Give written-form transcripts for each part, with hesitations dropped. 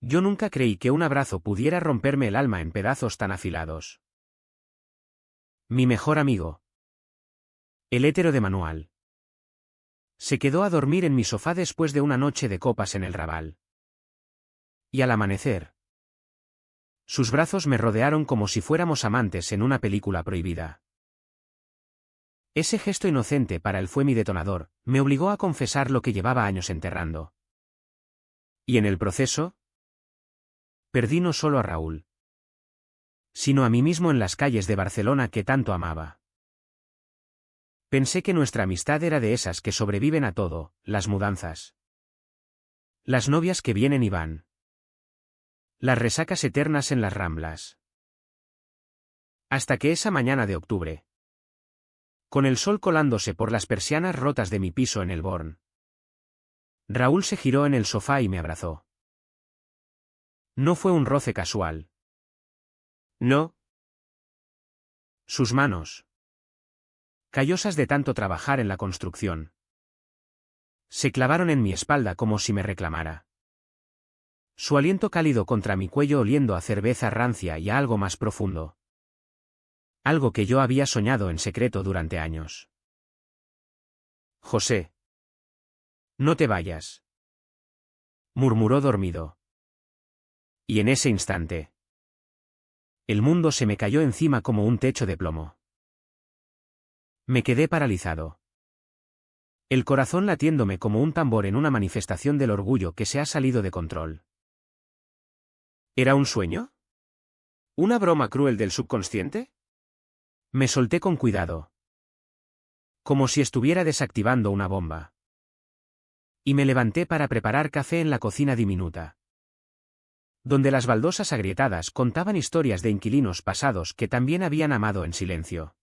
Yo nunca creí que un abrazo pudiera romperme el alma en pedazos tan afilados. Mi mejor amigo. El hétero de manual. Se quedó a dormir en mi sofá después de una noche de copas en el Raval. Y al amanecer, sus brazos me rodearon como si fuéramos amantes en una película prohibida. Ese gesto inocente para él fue mi detonador, me obligó a confesar lo que llevaba años enterrando. Y en el proceso, perdí no solo a Raúl, sino a mí mismo en las calles de Barcelona que tanto amaba. Pensé que nuestra amistad era de esas que sobreviven a todo, las mudanzas, las novias que vienen y van, las resacas eternas en las Ramblas. Hasta que esa mañana de octubre, con el sol colándose por las persianas rotas de mi piso en el Born, Raúl se giró en el sofá y me abrazó. No fue un roce casual. No. Sus manos, callosas de tanto trabajar en la construcción, se clavaron en mi espalda como si me reclamara. Su aliento cálido contra mi cuello oliendo a cerveza rancia y a algo más profundo. Algo que yo había soñado en secreto durante años. José. No te vayas. Murmuró dormido. Y en ese instante, el mundo se me cayó encima como un techo de plomo. Me quedé paralizado. El corazón latiéndome como un tambor en una manifestación del orgullo que se ha salido de control. ¿Era un sueño? ¿Una broma cruel del subconsciente? Me solté con cuidado, como si estuviera desactivando una bomba. Y me levanté para preparar café en la cocina diminuta, donde las baldosas agrietadas contaban historias de inquilinos pasados que también habían amado en silencio.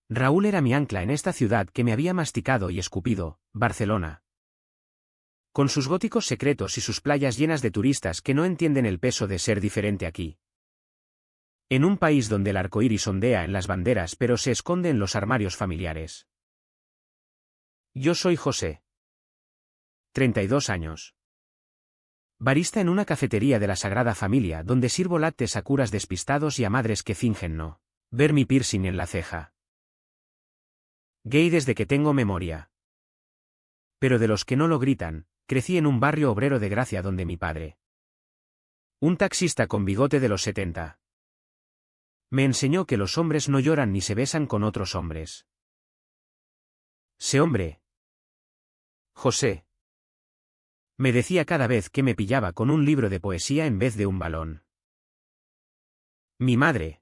Raúl era mi ancla en esta ciudad que me había masticado y escupido, Barcelona. Con sus góticos secretos y sus playas llenas de turistas que no entienden el peso de ser diferente aquí. En un país donde el arco iris ondea en las banderas pero se esconde en los armarios familiares. Yo soy José. 32 años. Barista en una cafetería de la Sagrada Familia donde sirvo lattes a curas despistados y a madres que fingen no ver mi piercing en la ceja. Gay desde que tengo memoria. Pero de los que no lo gritan, crecí en un barrio obrero de Gracia donde mi padre, un taxista con bigote de los 70, me enseñó que los hombres no lloran ni se besan con otros hombres. Sé hombre. José. Me decía cada vez que me pillaba con un libro de poesía en vez de un balón. Mi madre,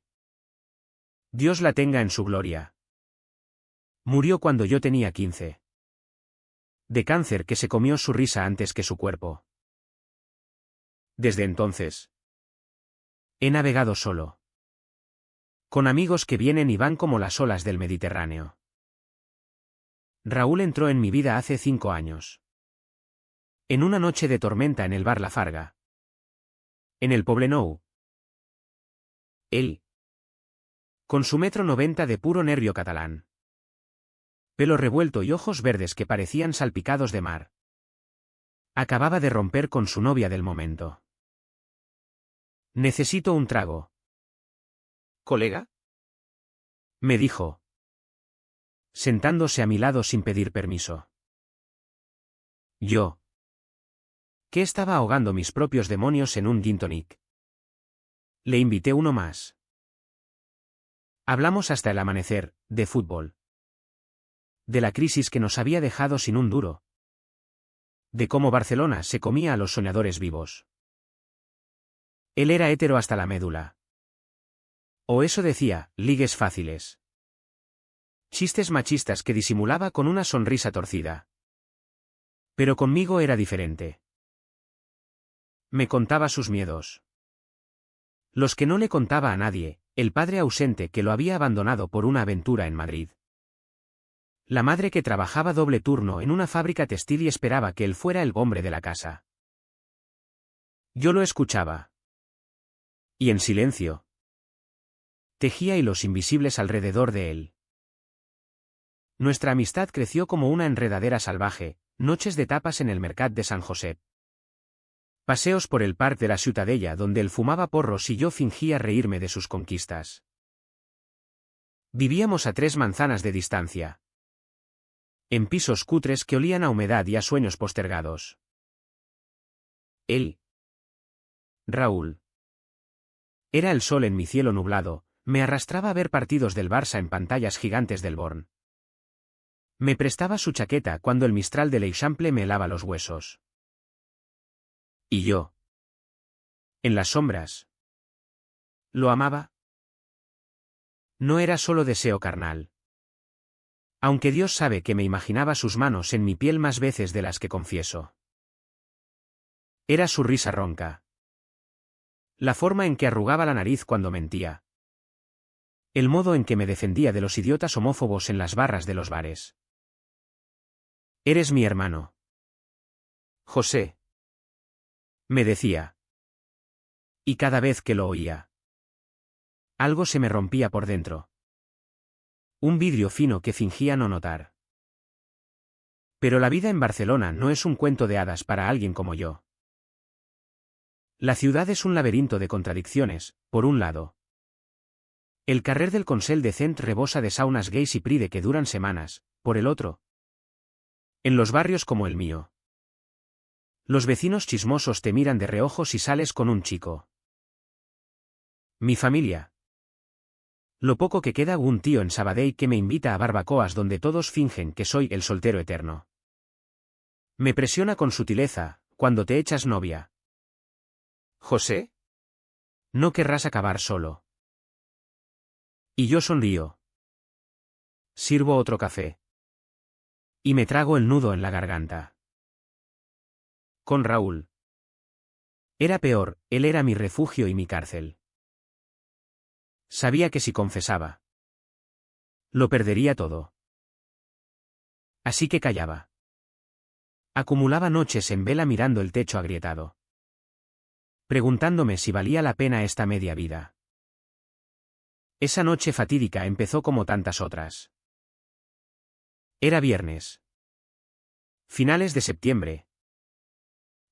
Dios la tenga en su gloria, murió cuando yo tenía 15. De cáncer que se comió su risa antes que su cuerpo. Desde entonces, he navegado solo, con amigos que vienen y van como las olas del Mediterráneo. Raúl entró en mi vida hace 5 años. En una noche de tormenta en el bar La Farga. En el Poblenou. Él, con su 1,90 m de puro nervio catalán. Pelo revuelto y ojos verdes que parecían salpicados de mar. Acababa de romper con su novia del momento. Necesito un trago. ¿Colega? Me dijo, sentándose a mi lado sin pedir permiso. Yo, que estaba ahogando mis propios demonios en un gin tonic, le invité uno más. Hablamos hasta el amanecer, de fútbol. De la crisis que nos había dejado sin un duro. De cómo Barcelona se comía a los soñadores vivos. Él era hétero hasta la médula. O eso decía, ligues fáciles. Chistes machistas que disimulaba con una sonrisa torcida. Pero conmigo era diferente. Me contaba sus miedos. Los que no le contaba a nadie, el padre ausente que lo había abandonado por una aventura en Madrid. La madre que trabajaba doble turno en una fábrica textil y esperaba que él fuera el hombre de la casa. Yo lo escuchaba. Y en silencio, tejía hilos invisibles alrededor de él. Nuestra amistad creció como una enredadera salvaje, noches de tapas en el Mercat de San Josep. Paseos por el parque de la Ciutadella donde él fumaba porros y yo fingía reírme de sus conquistas. Vivíamos a 3 manzanas de distancia. En pisos cutres que olían a humedad y a sueños postergados. Él. Raúl. Era el sol en mi cielo nublado, me arrastraba a ver partidos del Barça en pantallas gigantes del Born. Me prestaba su chaqueta cuando el Mistral de l'Eixample me helaba los huesos. Y yo. En las sombras. ¿Lo amaba? No era solo deseo carnal. Aunque Dios sabe que me imaginaba sus manos en mi piel más veces de las que confieso. Era su risa ronca. La forma en que arrugaba la nariz cuando mentía. El modo en que me defendía de los idiotas homófobos en las barras de los bares. Eres mi hermano. José. Me decía. Y cada vez que lo oía, algo se me rompía por dentro. Un vidrio fino que fingía no notar. Pero la vida en Barcelona no es un cuento de hadas para alguien como yo. La ciudad es un laberinto de contradicciones, por un lado. El carrer del Consell de Cent rebosa de saunas gays y pride que duran semanas, por el otro. En los barrios como el mío. Los vecinos chismosos te miran de reojo si sales con un chico. Mi familia. Lo poco que queda, un tío en Sabadell que me invita a barbacoas donde todos fingen que soy el soltero eterno. Me presiona con sutileza, cuando te echas novia. José. No querrás acabar solo. Y yo sonrío. Sirvo otro café. Y me trago el nudo en la garganta. Con Raúl. Era peor, él era mi refugio y mi cárcel. Sabía que si confesaba, lo perdería todo. Así que callaba. Acumulaba noches en vela mirando el techo agrietado. Preguntándome si valía la pena esta media vida. Esa noche fatídica empezó como tantas otras. Era viernes. Finales de septiembre.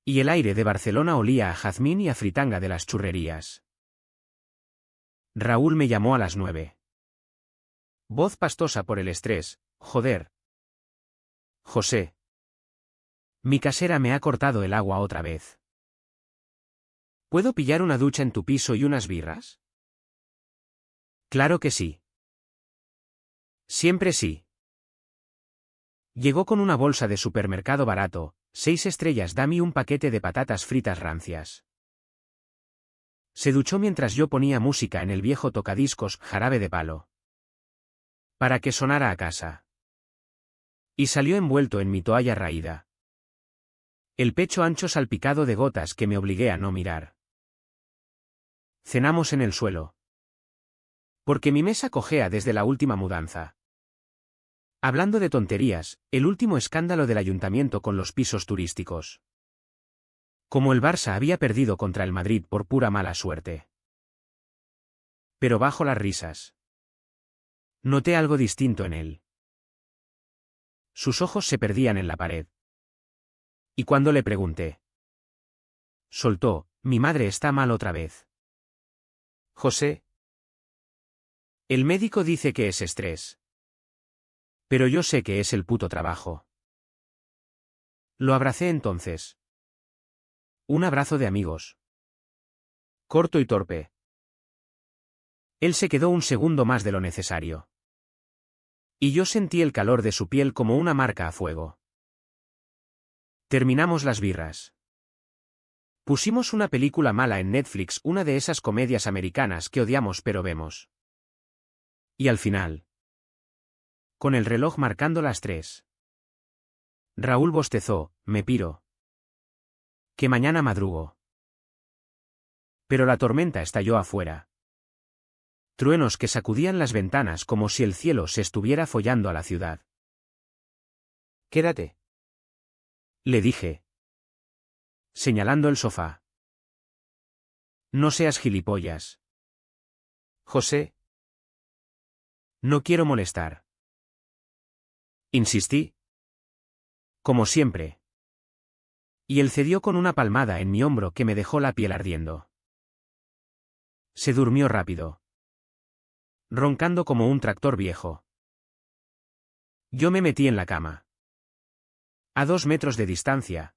Y el aire de Barcelona olía a jazmín y a fritanga de las churrerías. Raúl me llamó a las 9. Voz pastosa por el estrés. Joder. José. Mi casera me ha cortado el agua otra vez. ¿Puedo pillar una ducha en tu piso y unas birras? Claro que sí. Siempre sí. Llegó con una bolsa de supermercado barato, 6 estrellas, dame un paquete de patatas fritas rancias. Se duchó mientras yo ponía música en el viejo tocadiscos Jarabe de Palo. Para que sonara a casa. Y salió envuelto en mi toalla raída. El pecho ancho salpicado de gotas que me obligué a no mirar. Cenamos en el suelo. Porque mi mesa cojea desde la última mudanza. Hablando de tonterías, el último escándalo del ayuntamiento con los pisos turísticos. Como el Barça había perdido contra el Madrid por pura mala suerte. Pero bajo las risas. Noté algo distinto en él. Sus ojos se perdían en la pared. Y cuando le pregunté, soltó, mi madre está mal otra vez. José. El médico dice que es estrés. Pero yo sé que es el puto trabajo. Lo abracé entonces. Un abrazo de amigos. Corto y torpe. Él se quedó un segundo más de lo necesario. Y yo sentí el calor de su piel como una marca a fuego. Terminamos las birras. Pusimos una película mala en Netflix, una de esas comedias americanas que odiamos pero vemos. Y al final, con el reloj marcando las 3. Raúl bostezó, me piro. Que mañana madrugo. Pero la tormenta estalló afuera. Truenos que sacudían las ventanas como si el cielo se estuviera follando a la ciudad. Quédate. Le dije. Señalando el sofá. No seas gilipollas. José. No quiero molestar. Insistí. Como siempre. Y él cedió con una palmada en mi hombro que me dejó la piel ardiendo. Se durmió rápido, roncando como un tractor viejo. Yo me metí en la cama, a 2 metros de distancia.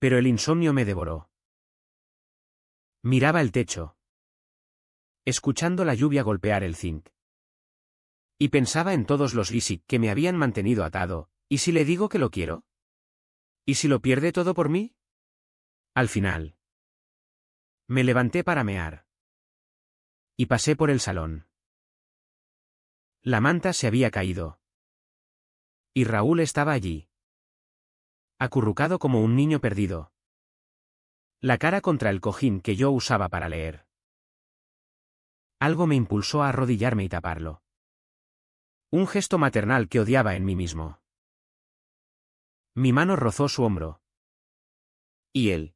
Pero el insomnio me devoró. Miraba el techo, escuchando la lluvia golpear el zinc. Y pensaba en todos los Lisic que me habían mantenido atado. ¿Y si le digo que lo quiero? ¿Y si lo pierde todo por mí? Al final, me levanté para mear. Y pasé por el salón. La manta se había caído. Y Raúl estaba allí, acurrucado como un niño perdido, la cara contra el cojín que yo usaba para leer. Algo me impulsó a arrodillarme y taparlo. Un gesto maternal que odiaba en mí mismo. Mi mano rozó su hombro. Y él,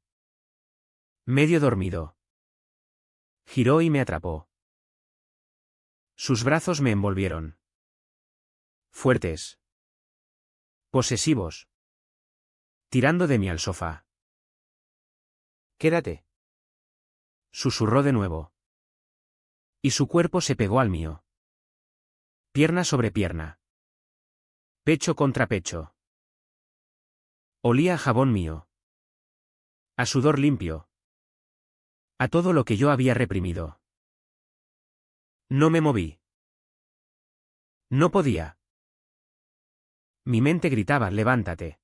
medio dormido, giró y me atrapó. Sus brazos me envolvieron. Fuertes. Posesivos. Tirando de mí al sofá. Quédate. Susurró de nuevo. Y su cuerpo se pegó al mío. Pierna sobre pierna. Pecho contra pecho. Olía a jabón mío. A sudor limpio. A todo lo que yo había reprimido. No me moví. No podía. Mi mente gritaba, levántate.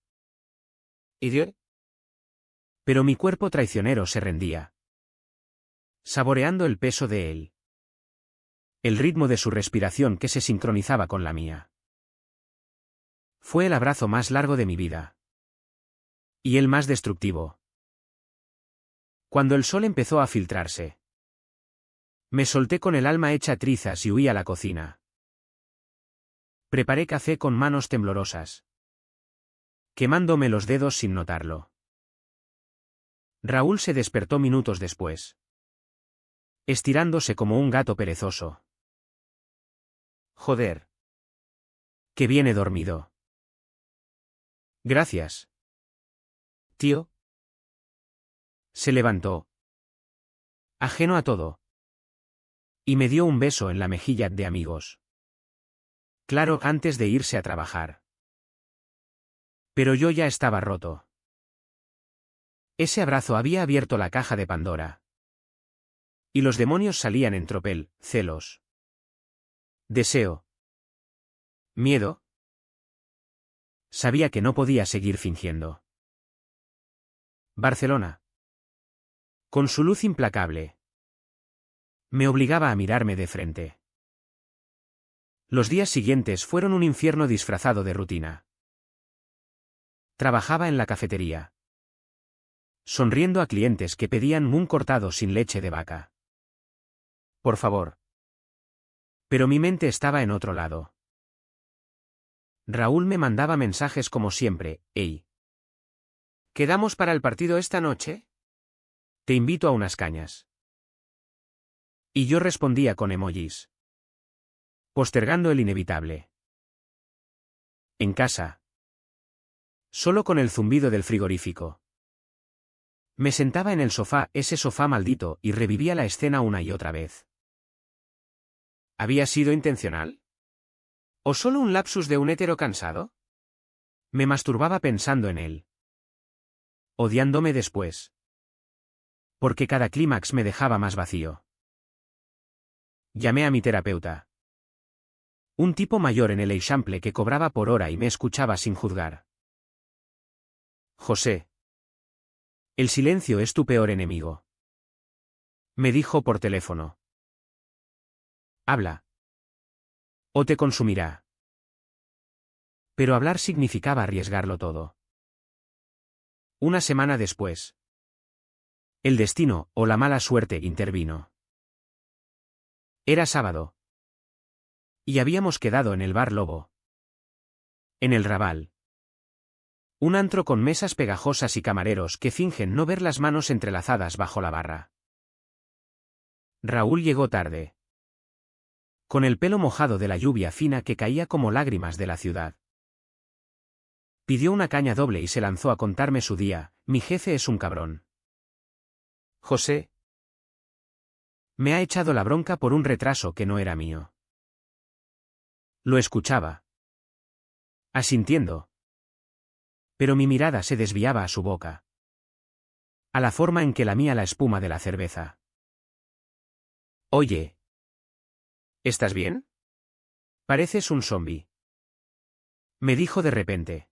¿Idiota? Pero mi cuerpo traicionero se rendía. Saboreando el peso de él. El ritmo de su respiración que se sincronizaba con la mía. Fue el abrazo más largo de mi vida. Y el más destructivo. Cuando el sol empezó a filtrarse, me solté con el alma hecha trizas y huí a la cocina. Preparé café con manos temblorosas, quemándome los dedos sin notarlo. Raúl se despertó minutos después, estirándose como un gato perezoso. Joder. Que viene dormido. Gracias. Tío. Se levantó, ajeno a todo, y me dio un beso en la mejilla de amigos. Claro, antes de irse a trabajar. Pero yo ya estaba roto. Ese abrazo había abierto la caja de Pandora. Y los demonios salían en tropel, celos. Deseo. Miedo. Sabía que no podía seguir fingiendo. Barcelona. Con su luz implacable, me obligaba a mirarme de frente. Los días siguientes fueron un infierno disfrazado de rutina. Trabajaba en la cafetería, sonriendo a clientes que pedían un cortado sin leche de vaca. Por favor. Pero mi mente estaba en otro lado. Raúl me mandaba mensajes como siempre, hey. ¿Quedamos para el partido esta noche? Te invito a unas cañas. Y yo respondía con emojis, postergando el inevitable. En casa. Solo con el zumbido del frigorífico. Me sentaba en el sofá, ese sofá maldito, y revivía la escena una y otra vez. ¿Había sido intencional? ¿O solo un lapsus de un hétero cansado? Me masturbaba pensando en él. Odiándome después. Porque cada clímax me dejaba más vacío. Llamé a mi terapeuta. Un tipo mayor en el Eixample que cobraba por hora y me escuchaba sin juzgar. José. El silencio es tu peor enemigo. Me dijo por teléfono. Habla. O te consumirá. Pero hablar significaba arriesgarlo todo. Una semana después. El destino, o la mala suerte, intervino. Era sábado. Y habíamos quedado en el bar Lobo. En el Raval. Un antro con mesas pegajosas y camareros que fingen no ver las manos entrelazadas bajo la barra. Raúl llegó tarde. Con el pelo mojado de la lluvia fina que caía como lágrimas de la ciudad. Pidió una caña doble y se lanzó a contarme su día. Mi jefe es un cabrón. José. Me ha echado la bronca por un retraso que no era mío. Lo escuchaba, asintiendo. Pero mi mirada se desviaba a su boca, a la forma en que lamía la espuma de la cerveza. Oye. ¿Estás bien? Pareces un zombi. Me dijo de repente,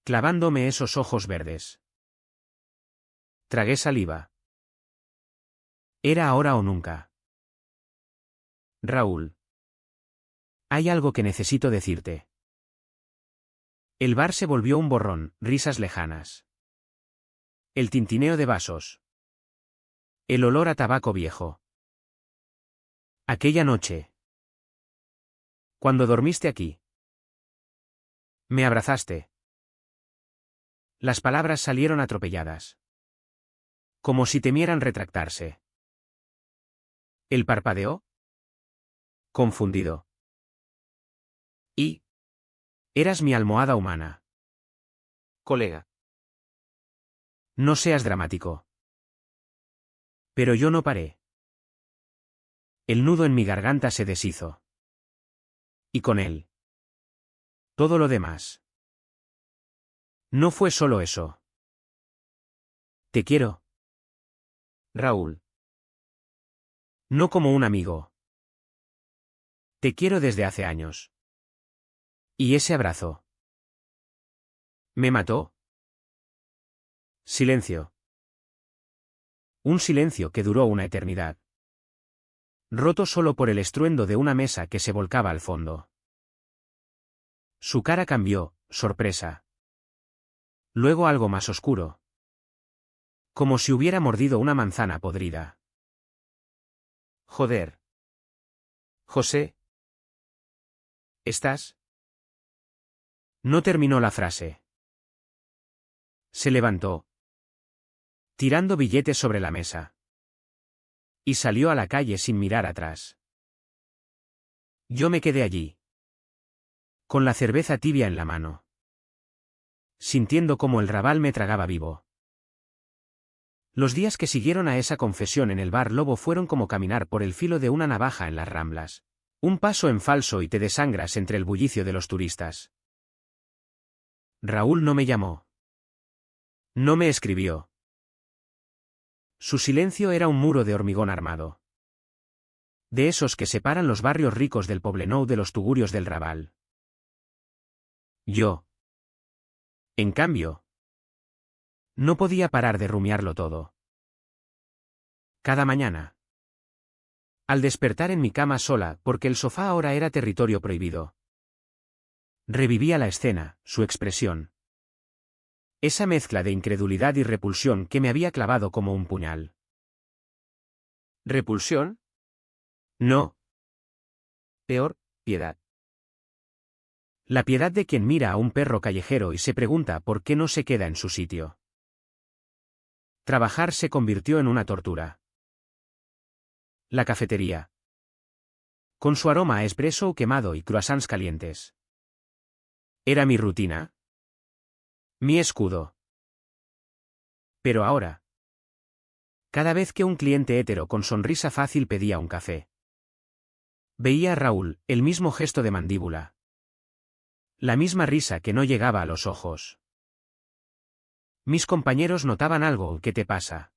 clavándome esos ojos verdes. Tragué saliva. Era ahora o nunca. Raúl. Hay algo que necesito decirte. El bar se volvió un borrón, risas lejanas. El tintineo de vasos. El olor a tabaco viejo. Aquella noche. Cuando dormiste aquí. Me abrazaste. Las palabras salieron atropelladas. Como si temieran retractarse. Él parpadeó. Confundido. Y. Eras mi almohada humana. Colega. No seas dramático. Pero yo no paré. El nudo en mi garganta se deshizo. Y con él. Todo lo demás. No fue solo eso. Te quiero. Raúl. No como un amigo. Te quiero desde hace años. Y ese abrazo. ¿Me mató? Silencio. Un silencio que duró una eternidad. Roto solo por el estruendo de una mesa que se volcaba al fondo. Su cara cambió, sorpresa. Luego algo más oscuro. Como si hubiera mordido una manzana podrida. Joder. José. ¿Estás? No terminó la frase. Se levantó, tirando billetes sobre la mesa. Y salió a la calle sin mirar atrás. Yo me quedé allí, con la cerveza tibia en la mano, sintiendo cómo el rabal me tragaba vivo. Los días que siguieron a esa confesión en el bar Lobo fueron como caminar por el filo de una navaja en las Ramblas. Un paso en falso y te desangras entre el bullicio de los turistas. Raúl no me llamó. No me escribió. Su silencio era un muro de hormigón armado. De esos que separan los barrios ricos del Poblenou de los tugurios del Raval. Yo. En cambio, no podía parar de rumiarlo todo. Cada mañana. Al despertar en mi cama sola, porque el sofá ahora era territorio prohibido. Revivía la escena, su expresión. Esa mezcla de incredulidad y repulsión que me había clavado como un puñal. ¿Repulsión? No. Peor, piedad. La piedad de quien mira a un perro callejero y se pregunta por qué no se queda en su sitio. Trabajar se convirtió en una tortura. La cafetería. Con su aroma a espresso quemado y croissants calientes. Era mi rutina. Mi escudo. Pero ahora. Cada vez que un cliente hétero con sonrisa fácil pedía un café. Veía a Raúl, el mismo gesto de mandíbula. La misma risa que no llegaba a los ojos. Mis compañeros notaban algo. ¿Qué te pasa?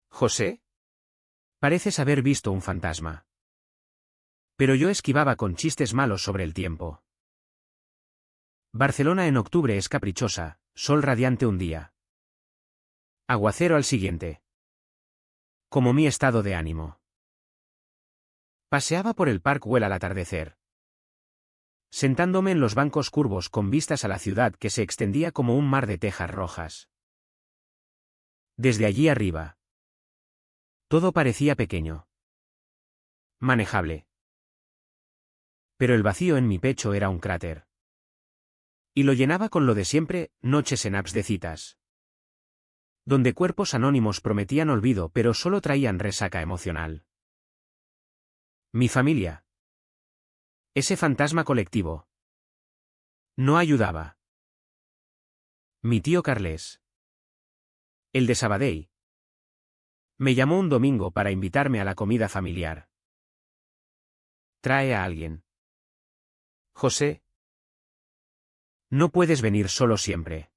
¿José? Pareces haber visto un fantasma. Pero yo esquivaba con chistes malos sobre el tiempo. Barcelona en octubre es caprichosa, sol radiante un día. Aguacero al siguiente. Como mi estado de ánimo. Paseaba por el Park Güell al atardecer. Sentándome en los bancos curvos con vistas a la ciudad que se extendía como un mar de tejas rojas. Desde allí arriba. Todo parecía pequeño. Manejable. Pero el vacío en mi pecho era un cráter. Y lo llenaba con lo de siempre, noches en apps de citas. Donde cuerpos anónimos prometían olvido pero solo traían resaca emocional. Mi familia. Ese fantasma colectivo. No ayudaba. Mi tío Carles. El de Sabadell. Me llamó un domingo para invitarme a la comida familiar. Trae a alguien. José. No puedes venir solo siempre.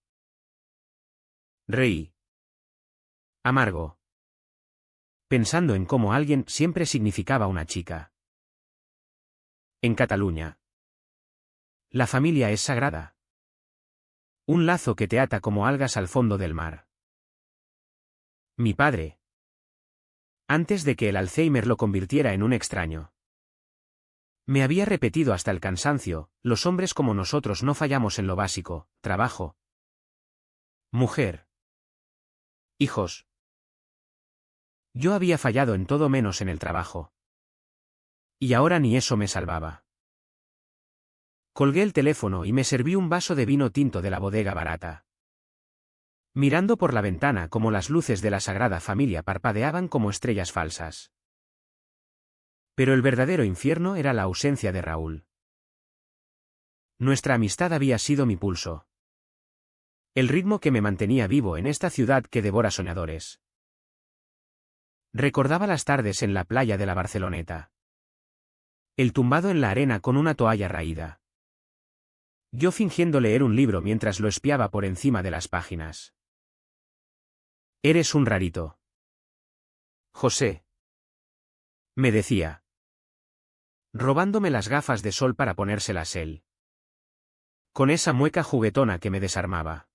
Reí. Amargo. Pensando en cómo alguien siempre significaba una chica. En Cataluña. La familia es sagrada. Un lazo que te ata como algas al fondo del mar. Mi padre. Antes de que el Alzheimer lo convirtiera en un extraño. Me había repetido hasta el cansancio, los hombres como nosotros no fallamos en lo básico, trabajo. Mujer. Hijos. Yo había fallado en todo menos en el trabajo. Y ahora ni eso me salvaba. Colgué el teléfono y me serví un vaso de vino tinto de la bodega barata. Mirando por la ventana como las luces de la Sagrada Familia parpadeaban como estrellas falsas. Pero el verdadero infierno era la ausencia de Raúl. Nuestra amistad había sido mi pulso. El ritmo que me mantenía vivo en esta ciudad que devora soñadores. Recordaba las tardes en la playa de la Barceloneta. Él tumbado en la arena con una toalla raída. Yo fingiendo leer un libro mientras lo espiaba por encima de las páginas. Eres un rarito. José. Me decía. Robándome las gafas de sol para ponérselas él. Con esa mueca juguetona que me desarmaba.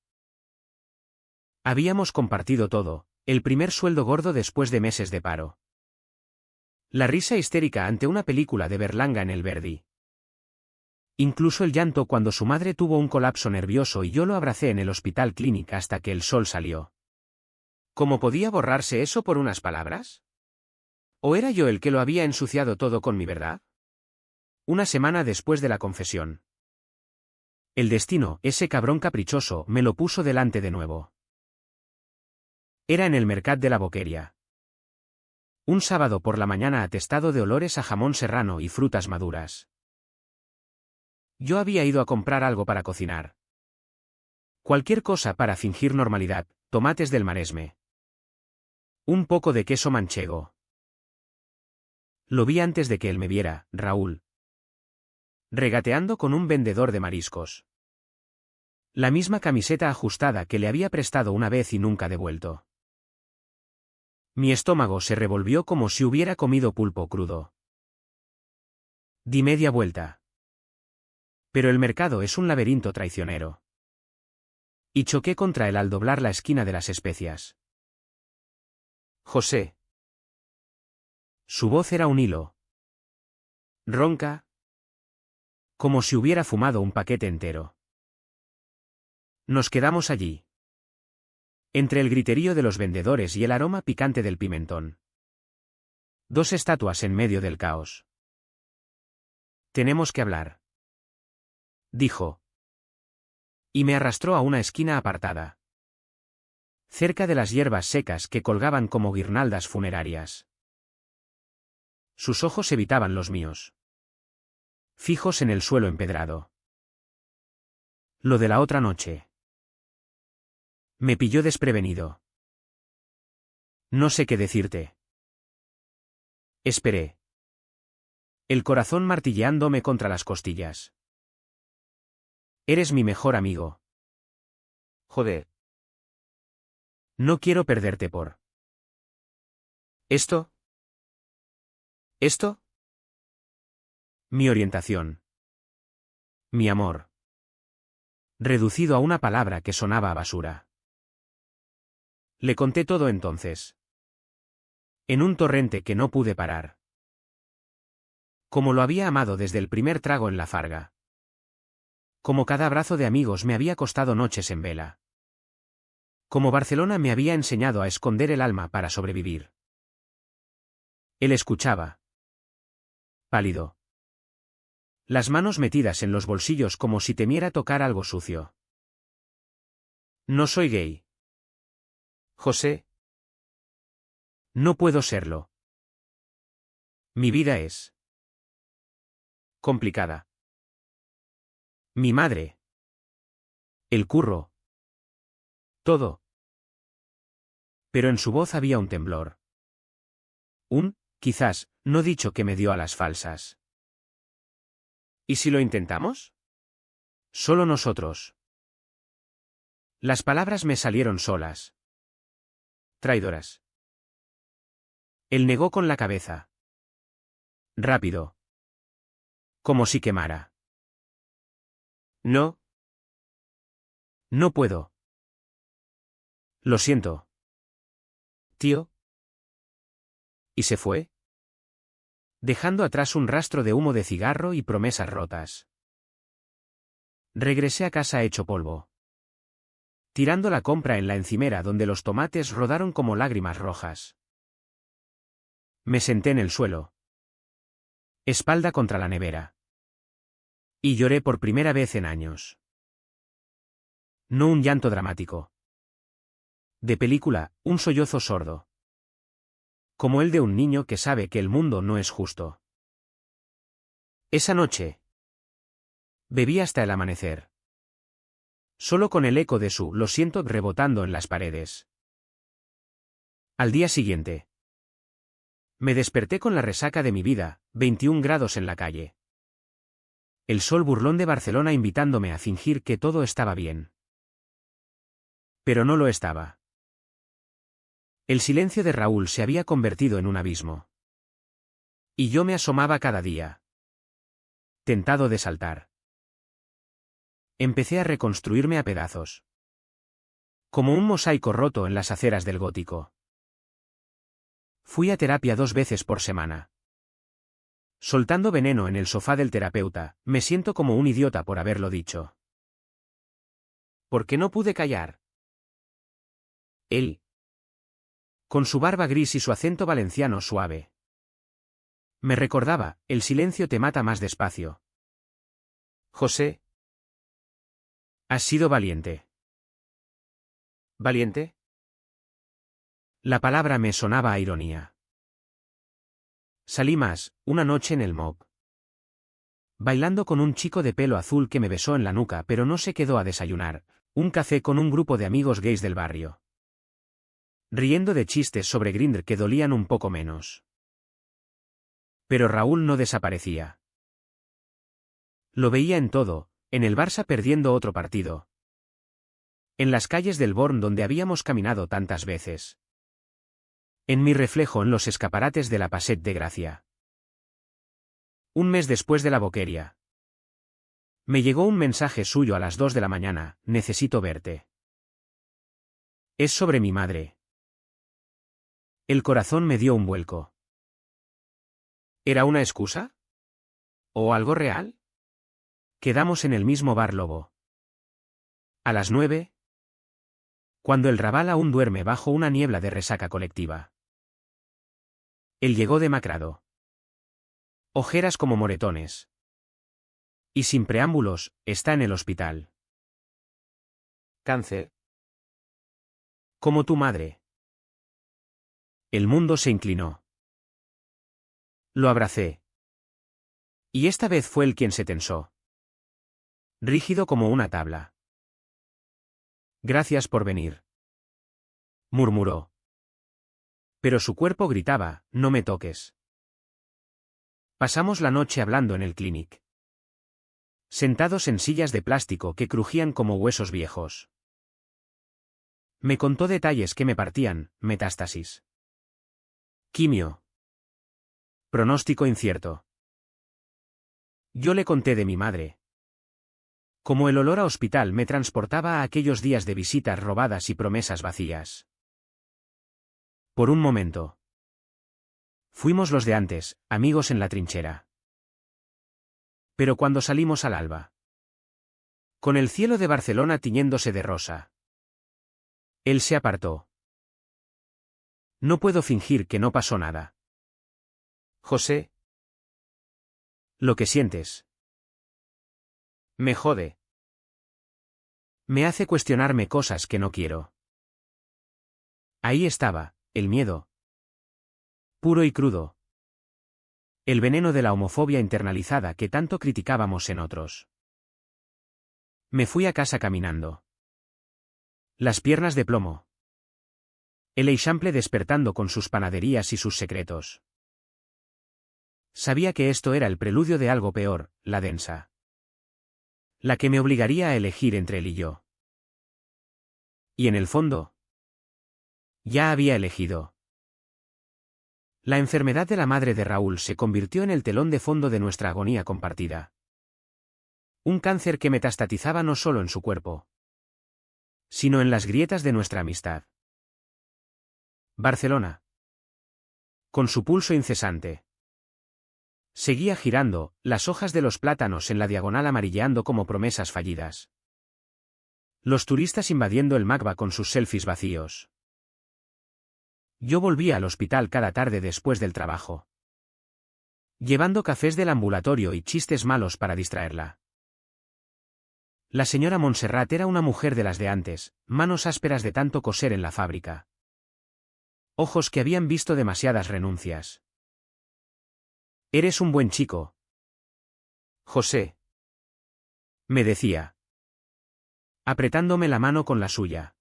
Habíamos compartido todo, el primer sueldo gordo después de meses de paro. La risa histérica ante una película de Berlanga en el Verdi. Incluso el llanto cuando su madre tuvo un colapso nervioso y yo lo abracé en el Hospital Clínic hasta que el sol salió. ¿Cómo podía borrarse eso por unas palabras? ¿O era yo el que lo había ensuciado todo con mi verdad? Una semana después de la confesión. El destino, ese cabrón caprichoso, me lo puso delante de nuevo. Era en el Mercat de la Boqueria. Un sábado por la mañana atestado de olores a jamón serrano y frutas maduras. Yo había ido a comprar algo para cocinar. Cualquier cosa para fingir normalidad, tomates del Maresme. Un poco de queso manchego. Lo vi antes de que él me viera, Raúl. Regateando con un vendedor de mariscos. La misma camiseta ajustada que le había prestado una vez y nunca devuelto. Mi estómago se revolvió como si hubiera comido pulpo crudo. Di media vuelta. Pero el mercado es un laberinto traicionero. Y choqué contra él al doblar la esquina de las especias. José. Su voz era un hilo. Ronca. Como si hubiera fumado un paquete entero. Nos quedamos allí. Entre el griterío de los vendedores y el aroma picante del pimentón. Dos estatuas en medio del caos. Tenemos que hablar. Dijo. Y me arrastró a una esquina apartada. Cerca de las hierbas secas que colgaban como guirnaldas funerarias. Sus ojos evitaban los míos. Fijos en el suelo empedrado. Lo de la otra noche. Me pilló desprevenido. No sé qué decirte. Esperé. El corazón martilleándome contra las costillas. Eres mi mejor amigo. Joder. No quiero perderte por... ¿Esto? ¿Esto? Mi orientación. Mi amor. Reducido a una palabra que sonaba a basura. Le conté todo entonces. En un torrente que no pude parar. Como lo había amado desde el primer trago en la farga. Como cada abrazo de amigos me había costado noches en vela. Como Barcelona me había enseñado a esconder el alma para sobrevivir. Él escuchaba. Pálido. Las manos metidas en los bolsillos como si temiera tocar algo sucio. No soy gay. José. No puedo serlo. Mi vida es complicada. Mi madre. El curro. Todo. Pero en su voz había un temblor. Quizás, no dicho que me dio a las falsas. ¿Y si lo intentamos? Solo nosotros. Las palabras me salieron solas. Traidoras. Él negó con la cabeza. Rápido. Como si quemara. No. No puedo. Lo siento. Tío. ¿Y se fue? Dejando atrás un rastro de humo de cigarro y promesas rotas. Regresé a casa hecho polvo. Tirando la compra en la encimera donde los tomates rodaron como lágrimas rojas. Me senté en el suelo. Espalda contra la nevera. Y lloré por primera vez en años. No un llanto dramático. De película, un sollozo sordo. Como el de un niño que sabe que el mundo no es justo. Esa noche. Bebí hasta el amanecer. Solo con el eco de su "lo siento" rebotando en las paredes. Al día siguiente. Me desperté con la resaca de mi vida, 21 grados en la calle. El sol burlón de Barcelona invitándome a fingir que todo estaba bien. Pero no lo estaba. El silencio de Raúl se había convertido en un abismo. Y yo me asomaba cada día. Tentado de saltar. Empecé a reconstruirme a pedazos. Como un mosaico roto en las aceras del gótico. Fui a terapia 2 veces por semana. Soltando veneno en el sofá del terapeuta, me siento como un idiota por haberlo dicho. ¿Por qué no pude callar? Él. Con su barba gris y su acento valenciano suave. Me recordaba, el silencio te mata más despacio. José. Has sido valiente. ¿Valiente? La palabra me sonaba a ironía. Salí más, una noche en el mob. Bailando con un chico de pelo azul que me besó en la nuca pero no se quedó a desayunar, un café con un grupo de amigos gays del barrio. Riendo de chistes sobre Grindr que dolían un poco menos. Pero Raúl no desaparecía. Lo veía en todo, en el Barça perdiendo otro partido. En las calles del Born donde habíamos caminado tantas veces. En mi reflejo en los escaparates de la Passet de Gracia. Un mes después de la boqueria. Me llegó un mensaje suyo a las 2 de la mañana, necesito verte. Es sobre mi madre. El corazón me dio un vuelco. ¿Era una excusa? ¿O algo real? Quedamos en el mismo bar Lobo. A las 9. Cuando el Raval aún duerme bajo una niebla de resaca colectiva. Él llegó demacrado. Ojeras como moretones. Y sin preámbulos, está en el hospital. Cáncer. Como tu madre. El mundo se inclinó. Lo abracé. Y esta vez fue él quien se tensó. Rígido como una tabla. Gracias por venir. Murmuró. Pero su cuerpo gritaba, no me toques. Pasamos la noche hablando en el clinic. Sentados en sillas de plástico que crujían como huesos viejos. Me contó detalles que me partían, metástasis. Quimio. Pronóstico incierto. Yo le conté de mi madre. Como el olor a hospital me transportaba a aquellos días de visitas robadas y promesas vacías. Por un momento. Fuimos los de antes, amigos en la trinchera. Pero cuando salimos al alba. Con el cielo de Barcelona tiñéndose de rosa. Él se apartó. No puedo fingir que no pasó nada. José. Lo que sientes. Me jode. Me hace cuestionarme cosas que no quiero. Ahí estaba, el miedo. Puro y crudo. El veneno de la homofobia internalizada que tanto criticábamos en otros. Me fui a casa caminando. Las piernas de plomo. El Eixample despertando con sus panaderías y sus secretos. Sabía que esto era el preludio de algo peor, la densa. La que me obligaría a elegir entre él y yo. Y en el fondo, ya había elegido. La enfermedad de la madre de Raúl se convirtió en el telón de fondo de nuestra agonía compartida. Un cáncer que metastatizaba no solo en su cuerpo, sino en las grietas de nuestra amistad. Barcelona. Con su pulso incesante. Seguía girando, las hojas de los plátanos en la diagonal amarilleando como promesas fallidas. Los turistas invadiendo el Magba con sus selfies vacíos. Yo volvía al hospital cada tarde después del trabajo, llevando cafés del ambulatorio y chistes malos para distraerla. La señora Montserrat era una mujer de las de antes, manos ásperas de tanto coser en la fábrica. Ojos que habían visto demasiadas renuncias. Eres un buen chico, José, me decía, apretándome la mano con la suya.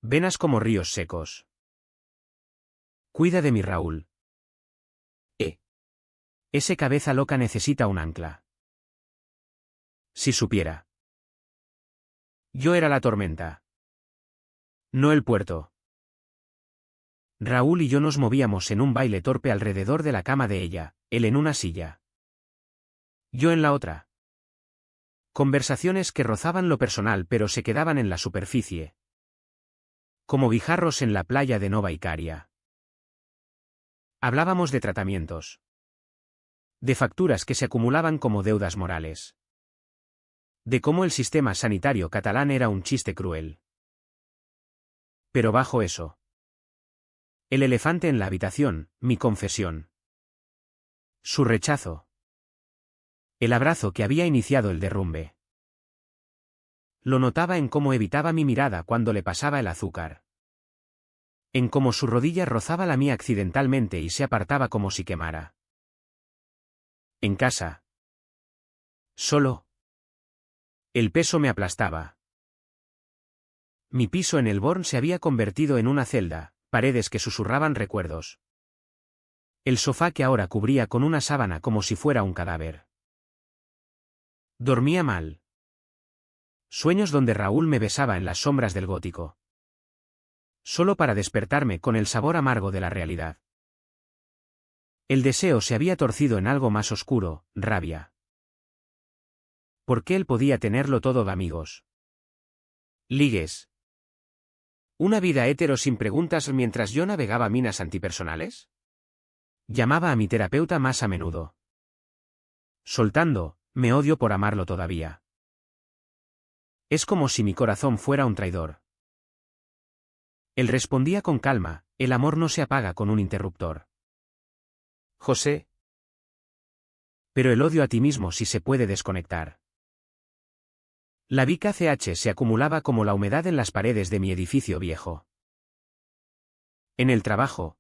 Venas como ríos secos. Cuida de mi Raúl. Ese cabeza loca necesita un ancla. Si supiera. Yo era la tormenta. No el puerto. Raúl y yo nos movíamos en un baile torpe alrededor de la cama de ella, él en una silla. Yo en la otra. Conversaciones que rozaban lo personal pero se quedaban en la superficie. Como guijarros en la playa de Nova Icaria. Hablábamos de tratamientos. De facturas que se acumulaban como deudas morales. De cómo el sistema sanitario catalán era un chiste cruel. Pero bajo eso. El elefante en la habitación, mi confesión. Su rechazo. El abrazo que había iniciado el derrumbe. Lo notaba en cómo evitaba mi mirada cuando le pasaba el azúcar. En cómo su rodilla rozaba la mía accidentalmente y se apartaba como si quemara. En casa. Solo. El peso me aplastaba. Mi piso en el Born se había convertido en una celda, paredes que susurraban recuerdos. El sofá que ahora cubría con una sábana como si fuera un cadáver. Dormía mal. Sueños donde Raúl me besaba en las sombras del gótico. Solo para despertarme con el sabor amargo de la realidad. El deseo se había torcido en algo más oscuro, rabia. ¿Por qué él podía tenerlo todo de amigos? Ligues. ¿Una vida hétero sin preguntas mientras yo navegaba minas antipersonales? Llamaba a mi terapeuta más a menudo. Soltando, me odio por amarlo todavía. Es como si mi corazón fuera un traidor. Él respondía con calma, el amor no se apaga con un interruptor. José. Pero el odio a ti mismo sí se puede desconectar. La Vica CH se acumulaba como la humedad en las paredes de mi edificio viejo. En el trabajo.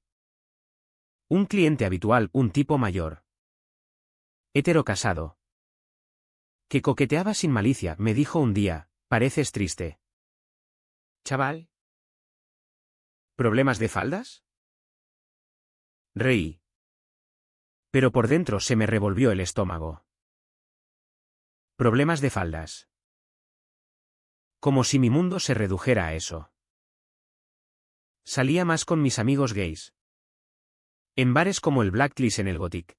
Un cliente habitual, un tipo mayor. Hetero casado. Que coqueteaba sin malicia, me dijo un día, pareces triste. Chaval. ¿Problemas de faldas? Reí. Pero por dentro se me revolvió el estómago. Problemas de faldas. Como si mi mundo se redujera a eso. Salía más con mis amigos gays. En bares como el Blacklist en el Gothic.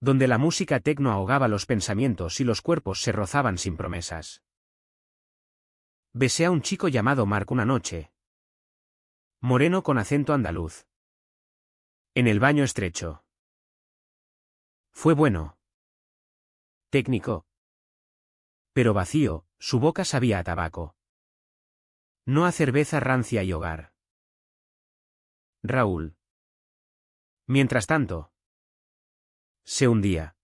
Donde la música techno ahogaba los pensamientos y los cuerpos se rozaban sin promesas. Besé a un chico llamado Mark una noche. Moreno con acento andaluz. En el baño estrecho. Fue bueno. Técnico. Pero vacío, su boca sabía a tabaco. No a cerveza rancia y hogar. Raúl. Mientras tanto. Se hundía.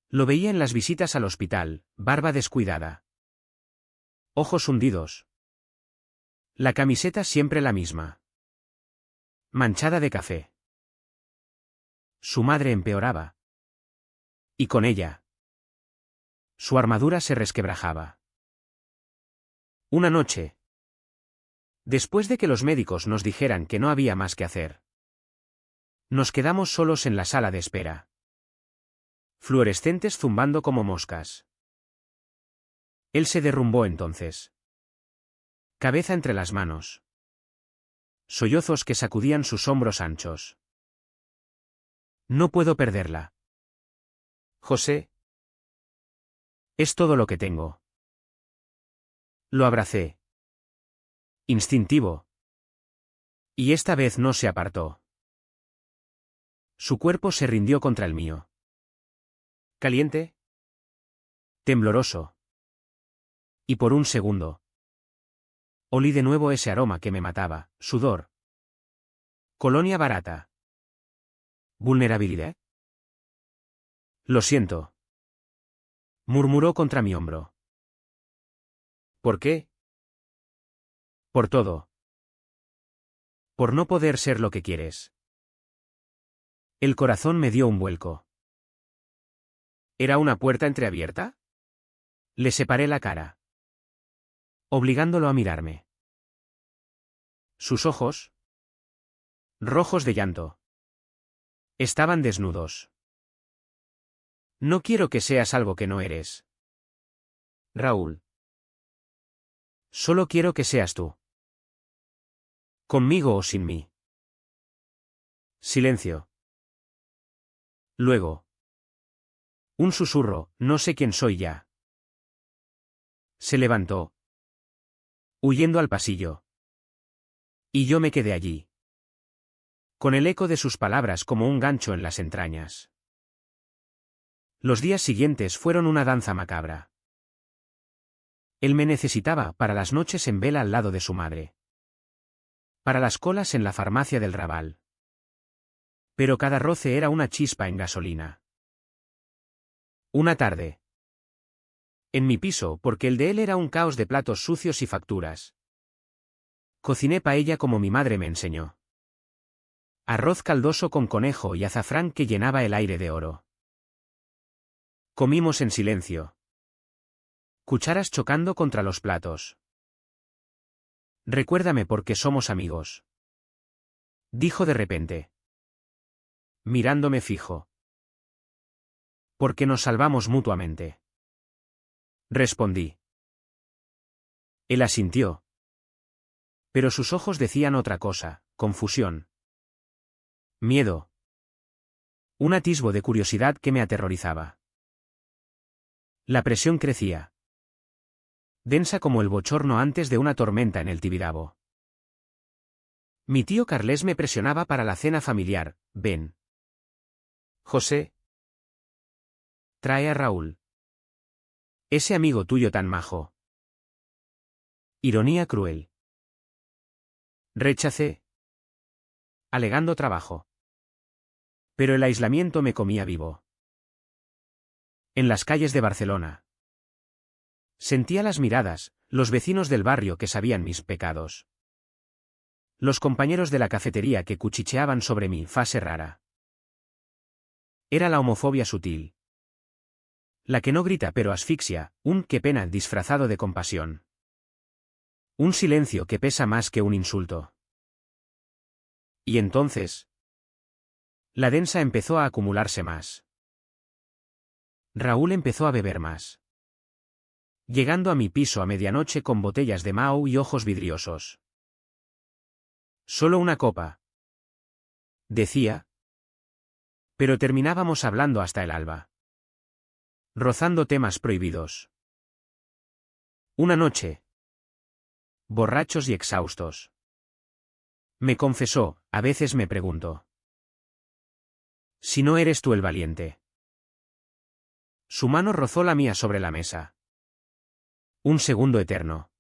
Lo veía en las visitas al hospital, barba descuidada. Ojos hundidos. La camiseta siempre la misma. Manchada de café. Su madre empeoraba. Y con ella. Su armadura se resquebrajaba. Una noche, después de que los médicos nos dijeran que no había más que hacer, nos quedamos solos en la sala de espera. Fluorescentes zumbando como moscas. Él se derrumbó entonces. Cabeza entre las manos. Sollozos que sacudían sus hombros anchos. No puedo perderla. José. Es todo lo que tengo. Lo abracé. Instintivo. Y esta vez no se apartó. Su cuerpo se rindió contra el mío. Caliente. Tembloroso. Y por un segundo. Olí de nuevo ese aroma que me mataba, sudor. Colonia barata. Vulnerabilidad. Lo siento. Murmuró contra mi hombro. ¿Por qué? Por todo. Por no poder ser lo que quieres. El corazón me dio un vuelco. ¿Era una puerta entreabierta? Le separé la cara, obligándolo a mirarme. Sus ojos, rojos de llanto, estaban desnudos. No quiero que seas algo que no eres, Raúl. Solo quiero que seas tú. Conmigo o sin mí. Silencio. Luego. Un susurro, no sé quién soy ya. Se levantó, huyendo al pasillo. Y yo me quedé allí, con el eco de sus palabras como un gancho en las entrañas. Los días siguientes fueron una danza macabra. Él me necesitaba para las noches en vela al lado de su madre. Para las colas en la farmacia del Raval. Pero cada roce era una chispa en gasolina. Una tarde. En mi piso, porque el de él era un caos de platos sucios y facturas. Cociné paella como mi madre me enseñó. Arroz caldoso con conejo y azafrán que llenaba el aire de oro. Comimos en silencio. Cucharas chocando contra los platos. Recuérdame porque somos amigos. Dijo de repente. Mirándome fijo. Porque nos salvamos mutuamente. Respondí. Él asintió. Pero sus ojos decían otra cosa, confusión. Miedo. Un atisbo de curiosidad que me aterrorizaba. La presión crecía. Densa como el bochorno antes de una tormenta en el Tibidabo. Mi tío Carles me presionaba para la cena familiar. Ven. José. Trae a Raúl. Ese amigo tuyo tan majo. Ironía cruel. Rechacé. Alegando trabajo. Pero el aislamiento me comía vivo. En las calles de Barcelona. Sentía las miradas, los vecinos del barrio que sabían mis pecados. Los compañeros de la cafetería que cuchicheaban sobre mi fase rara. Era la homofobia sutil. La que no grita pero asfixia, un qué pena disfrazado de compasión. Un silencio que pesa más que un insulto. Y entonces, la densa empezó a acumularse más. Raúl empezó a beber más. Llegando a mi piso a medianoche con botellas de Mao y ojos vidriosos. Solo una copa. Decía. Pero terminábamos hablando hasta el alba. Rozando temas prohibidos. Una noche. Borrachos y exhaustos. Me confesó, a veces me pregunto. Si no eres tú el valiente. Su mano rozó la mía sobre la mesa. Un segundo eterno.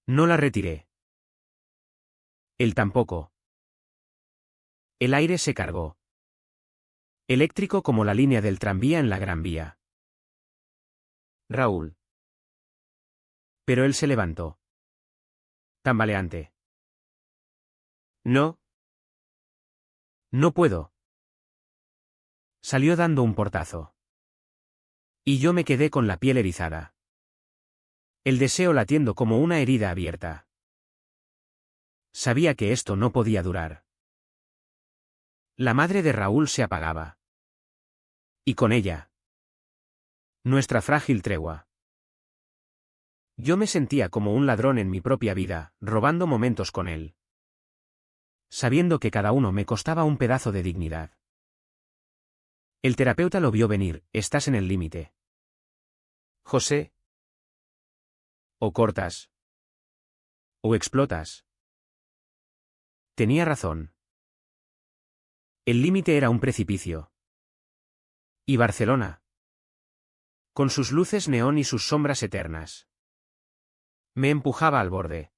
No la retiré. Él tampoco. El aire se cargó. Eléctrico como la línea del tranvía en la Gran Vía. Raúl. Pero él se levantó. Tambaleante. No. No puedo. Salió dando un portazo. Y yo me quedé con la piel erizada. El deseo latiendo como una herida abierta. Sabía que esto no podía durar. La madre de Raúl se apagaba. Y con ella, nuestra frágil tregua. Yo me sentía como un ladrón en mi propia vida, robando momentos con él. Sabiendo que cada uno me costaba un pedazo de dignidad. El terapeuta lo vio venir: estás en el límite, José. O cortas. O explotas. Tenía razón. El límite era un precipicio. Y Barcelona, con sus luces neón y sus sombras eternas, me empujaba al borde.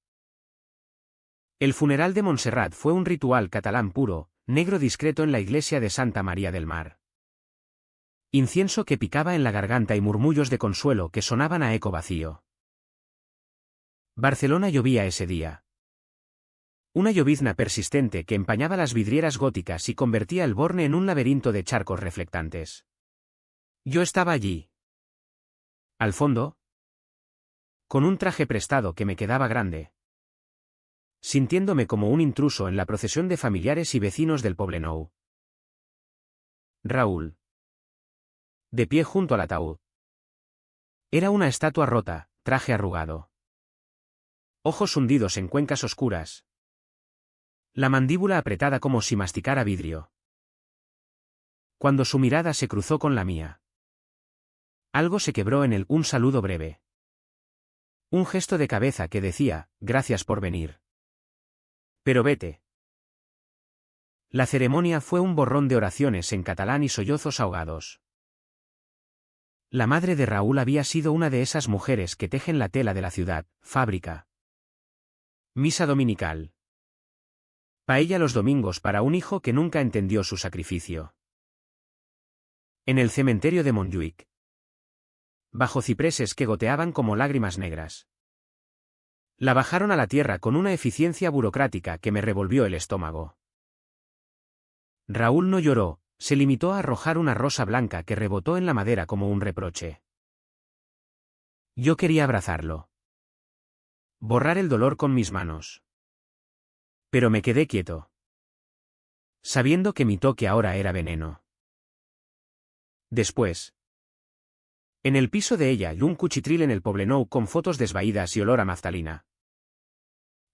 El funeral de Montserrat fue un ritual catalán puro, negro discreto en la iglesia de Santa María del Mar. Incienso que picaba en la garganta y murmullos de consuelo que sonaban a eco vacío. Barcelona llovía ese día. Una llovizna persistente que empañaba las vidrieras góticas y convertía el Borne en un laberinto de charcos reflectantes. Yo estaba allí. Al fondo, con un traje prestado que me quedaba grande, sintiéndome como un intruso en la procesión de familiares y vecinos del Poblenou. Raúl, de pie junto al ataúd. Era una estatua rota, traje arrugado. Ojos hundidos en cuencas oscuras. La mandíbula apretada como si masticara vidrio. Cuando su mirada se cruzó con la mía, algo se quebró en él, un saludo breve. Un gesto de cabeza que decía: gracias por venir. Pero vete. La ceremonia fue un borrón de oraciones en catalán y sollozos ahogados. La madre de Raúl había sido una de esas mujeres que tejen la tela de la ciudad, fábrica. Misa dominical. Paella los domingos para un hijo que nunca entendió su sacrificio. En el cementerio de Montjuïc, bajo cipreses que goteaban como lágrimas negras, la bajaron a la tierra con una eficiencia burocrática que me revolvió el estómago. Raúl no lloró, se limitó a arrojar una rosa blanca que rebotó en la madera como un reproche. Yo quería abrazarlo, borrar el dolor con mis manos. Pero me quedé quieto, sabiendo que mi toque ahora era veneno. Después, en el piso de ella y un cuchitril en el Poblenou con fotos desvaídas y olor a naftalina,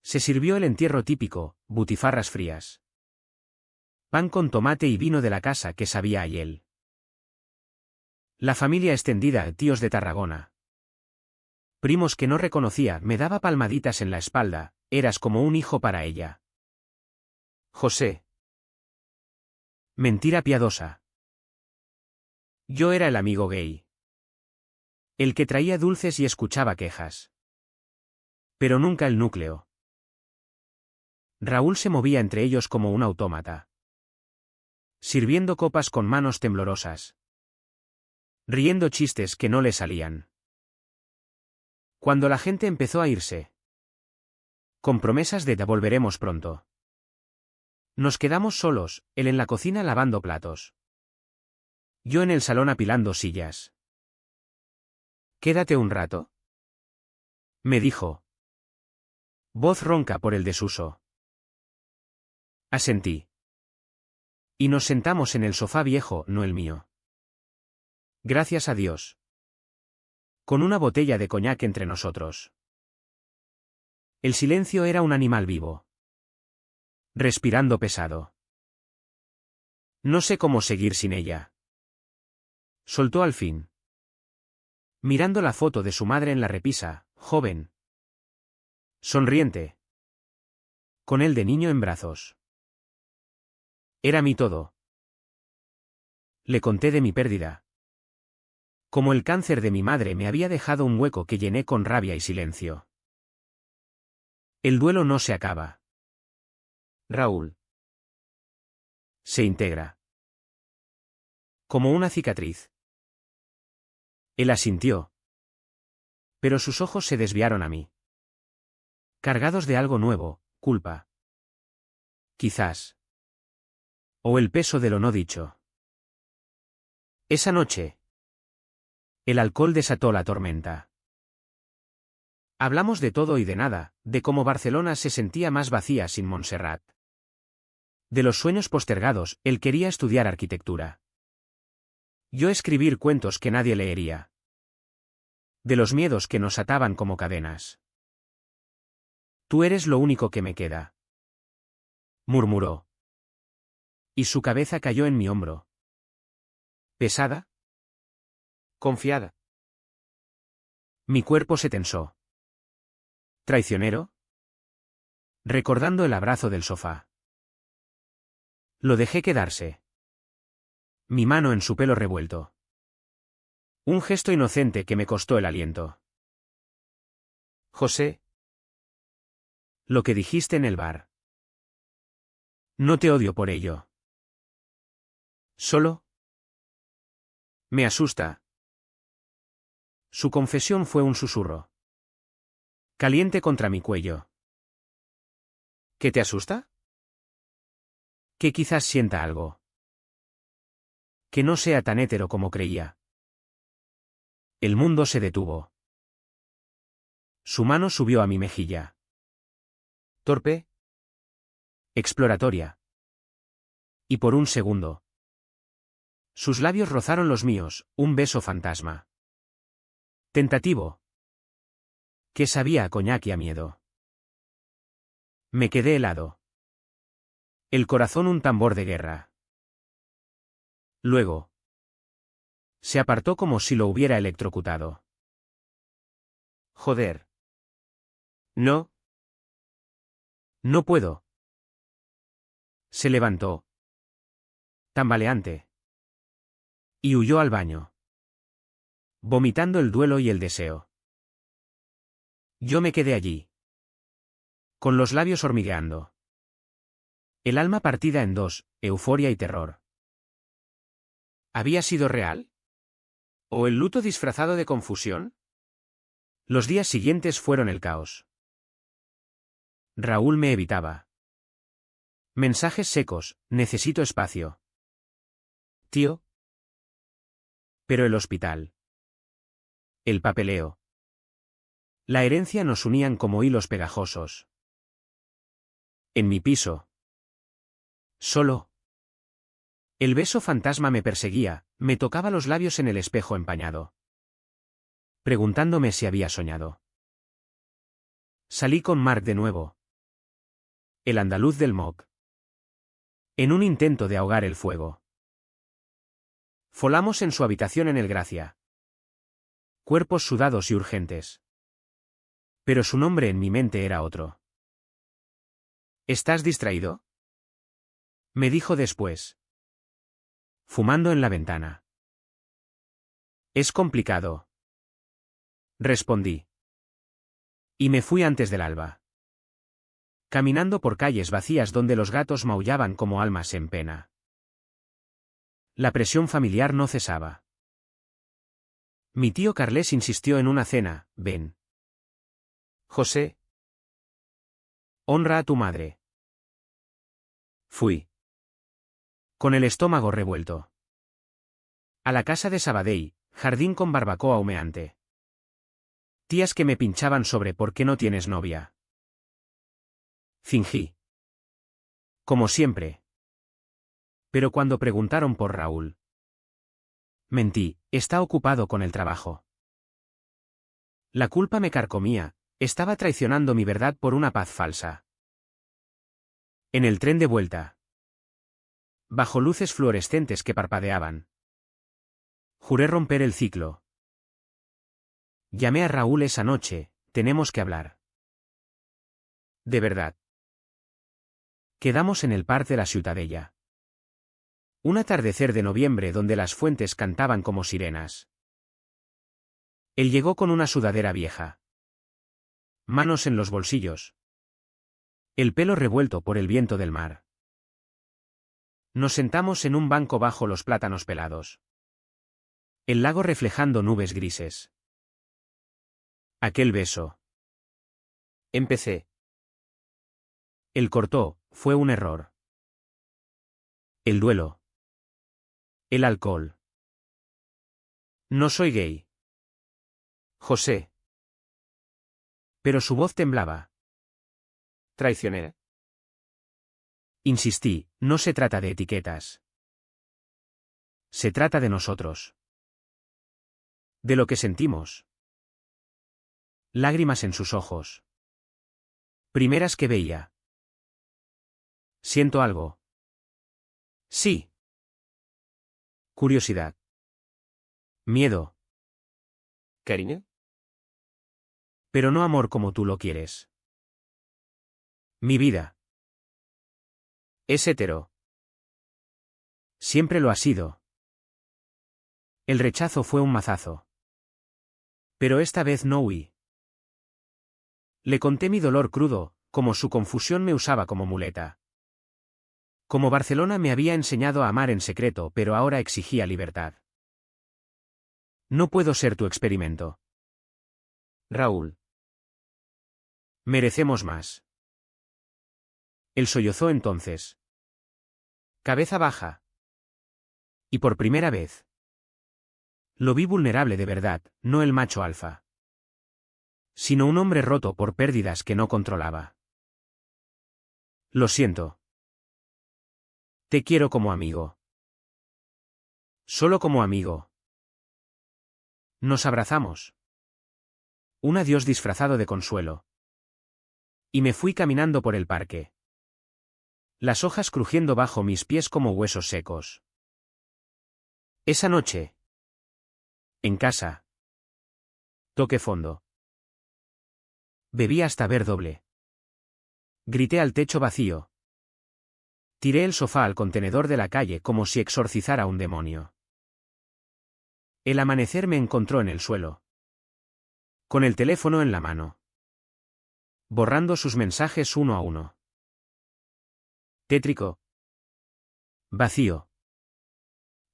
se sirvió el entierro típico: butifarras frías, pan con tomate y vino de la casa que sabía a hiel. La familia extendida, tíos de Tarragona, primos que no reconocía, me daba palmaditas en la espalda: eras como un hijo para ella, José. Mentira piadosa. Yo era el amigo gay, el que traía dulces y escuchaba quejas. Pero nunca el núcleo. Raúl se movía entre ellos como un autómata, sirviendo copas con manos temblorosas, riendo chistes que no le salían. Cuando la gente empezó a irse, con promesas de volveremos pronto, nos quedamos solos, él en la cocina lavando platos, yo en el salón apilando sillas. Quédate un rato, me dijo, voz ronca por el desuso. Asentí. Y nos sentamos en el sofá viejo, no el mío. Gracias a Dios. Con una botella de coñac entre nosotros. El silencio era un animal vivo, respirando pesado. No sé cómo seguir sin ella, soltó al fin, mirando la foto de su madre en la repisa, joven, sonriente, con él de niño en brazos. Era mi todo. Le conté de mi pérdida. Como el cáncer de mi madre me había dejado un hueco que llené con rabia y silencio. El duelo no se acaba, Raúl. Se integra. Como una cicatriz. Él asintió. Pero sus ojos se desviaron a mí, cargados de algo nuevo: culpa. Quizás. O el peso de lo no dicho. Esa noche, el alcohol desató la tormenta. Hablamos de todo y de nada, de cómo Barcelona se sentía más vacía sin Montserrat. De los sueños postergados, él quería estudiar arquitectura. Yo escribir cuentos que nadie leería. De los miedos que nos ataban como cadenas. Tú eres lo único que me queda. Murmuró. Y su cabeza cayó en mi hombro. ¿Pesada? Confiada. Mi cuerpo se tensó. ¿Traicionero? Recordando el abrazo del sofá. Lo dejé quedarse. Mi mano en su pelo revuelto. Un gesto inocente que me costó el aliento. José. Lo que dijiste en el bar. No te odio por ello. Solo. Me asusta. Su confesión fue un susurro. Caliente contra mi cuello. ¿Qué te asusta? Que quizás sienta algo. Que no sea tan hétero como creía. El mundo se detuvo. Su mano subió a mi mejilla. Torpe. Exploratoria. Y por un segundo. Sus labios rozaron los míos, un beso fantasma. Tentativo. Que sabía a coñac y a miedo. Me quedé helado. El corazón un tambor de guerra. Luego. Se apartó como si lo hubiera electrocutado. Joder. No. No puedo. Se levantó. Tambaleante. Y huyó al baño. Vomitando el duelo y el deseo. Yo me quedé allí. Con los labios hormigueando. El alma partida en dos, euforia y terror. ¿Había sido real? ¿O el luto disfrazado de confusión? Los días siguientes fueron el caos. Raúl me evitaba. Mensajes secos, necesito espacio. Tío. Pero el hospital. El papeleo. La herencia nos unían como hilos pegajosos. En mi piso. Solo. El beso fantasma me perseguía, me tocaba los labios en el espejo empañado. Preguntándome si había soñado. Salí con Marc de nuevo. El andaluz del MOC. En un intento de ahogar el fuego. Folamos en su habitación en el Gracia. Cuerpos sudados y urgentes. Pero su nombre en mi mente era otro. ¿Estás distraído? Me dijo después. Fumando en la ventana. Es complicado. Respondí. Y me fui antes del alba. Caminando por calles vacías donde los gatos maullaban como almas en pena. La presión familiar no cesaba. Mi tío Carles insistió en una cena, ven. José. Honra a tu madre. Fui. Con el estómago revuelto. A la casa de Sabadell, jardín con barbacoa humeante. Tías que me pinchaban sobre por qué no tienes novia. Fingí. Como siempre. Pero cuando preguntaron por Raúl. Mentí, está ocupado con el trabajo. La culpa me carcomía, estaba traicionando mi verdad por una paz falsa. En el tren de vuelta. Bajo luces fluorescentes que parpadeaban. Juré romper el ciclo. Llamé a Raúl esa noche, tenemos que hablar. De verdad. Quedamos en el Parc de la Ciutadella. Un atardecer de noviembre donde las fuentes cantaban como sirenas. Él llegó con una sudadera vieja. Manos en los bolsillos. El pelo revuelto por el viento del mar. Nos sentamos en un banco bajo los plátanos pelados. El lago reflejando nubes grises. Aquel beso. Empecé. Él cortó, fue un error. El duelo. El alcohol. No soy gay. José. Pero su voz temblaba. ¿Traicioné? Insistí, no se trata de etiquetas. Se trata de nosotros. De lo que sentimos. Lágrimas en sus ojos. Primeras que veía. Siento algo. Sí. Curiosidad. Miedo. ¿Cariño? Pero no amor como tú lo quieres. Mi vida. Es hetero. Siempre lo ha sido. El rechazo fue un mazazo. Pero esta vez no huí. Le conté mi dolor crudo, como su confusión me usaba como muleta. Como Barcelona me había enseñado a amar en secreto, pero ahora exigía libertad. No puedo ser tu experimento. Raúl. Merecemos más. Él sollozó entonces. Cabeza baja. Y por primera vez. Lo vi vulnerable de verdad, no el macho alfa. Sino un hombre roto por pérdidas que no controlaba. Lo siento. Te quiero como amigo. Solo como amigo. Nos abrazamos. Un adiós disfrazado de consuelo. Y me fui caminando por el parque. Las hojas crujiendo bajo mis pies como huesos secos. Esa noche. En casa. Toqué fondo. Bebí hasta ver doble. Grité al techo vacío. Tiré el sofá al contenedor de la calle como si exorcizara un demonio. El amanecer me encontró en el suelo. Con el teléfono en la mano. Borrando sus mensajes uno a uno. Tétrico. Vacío.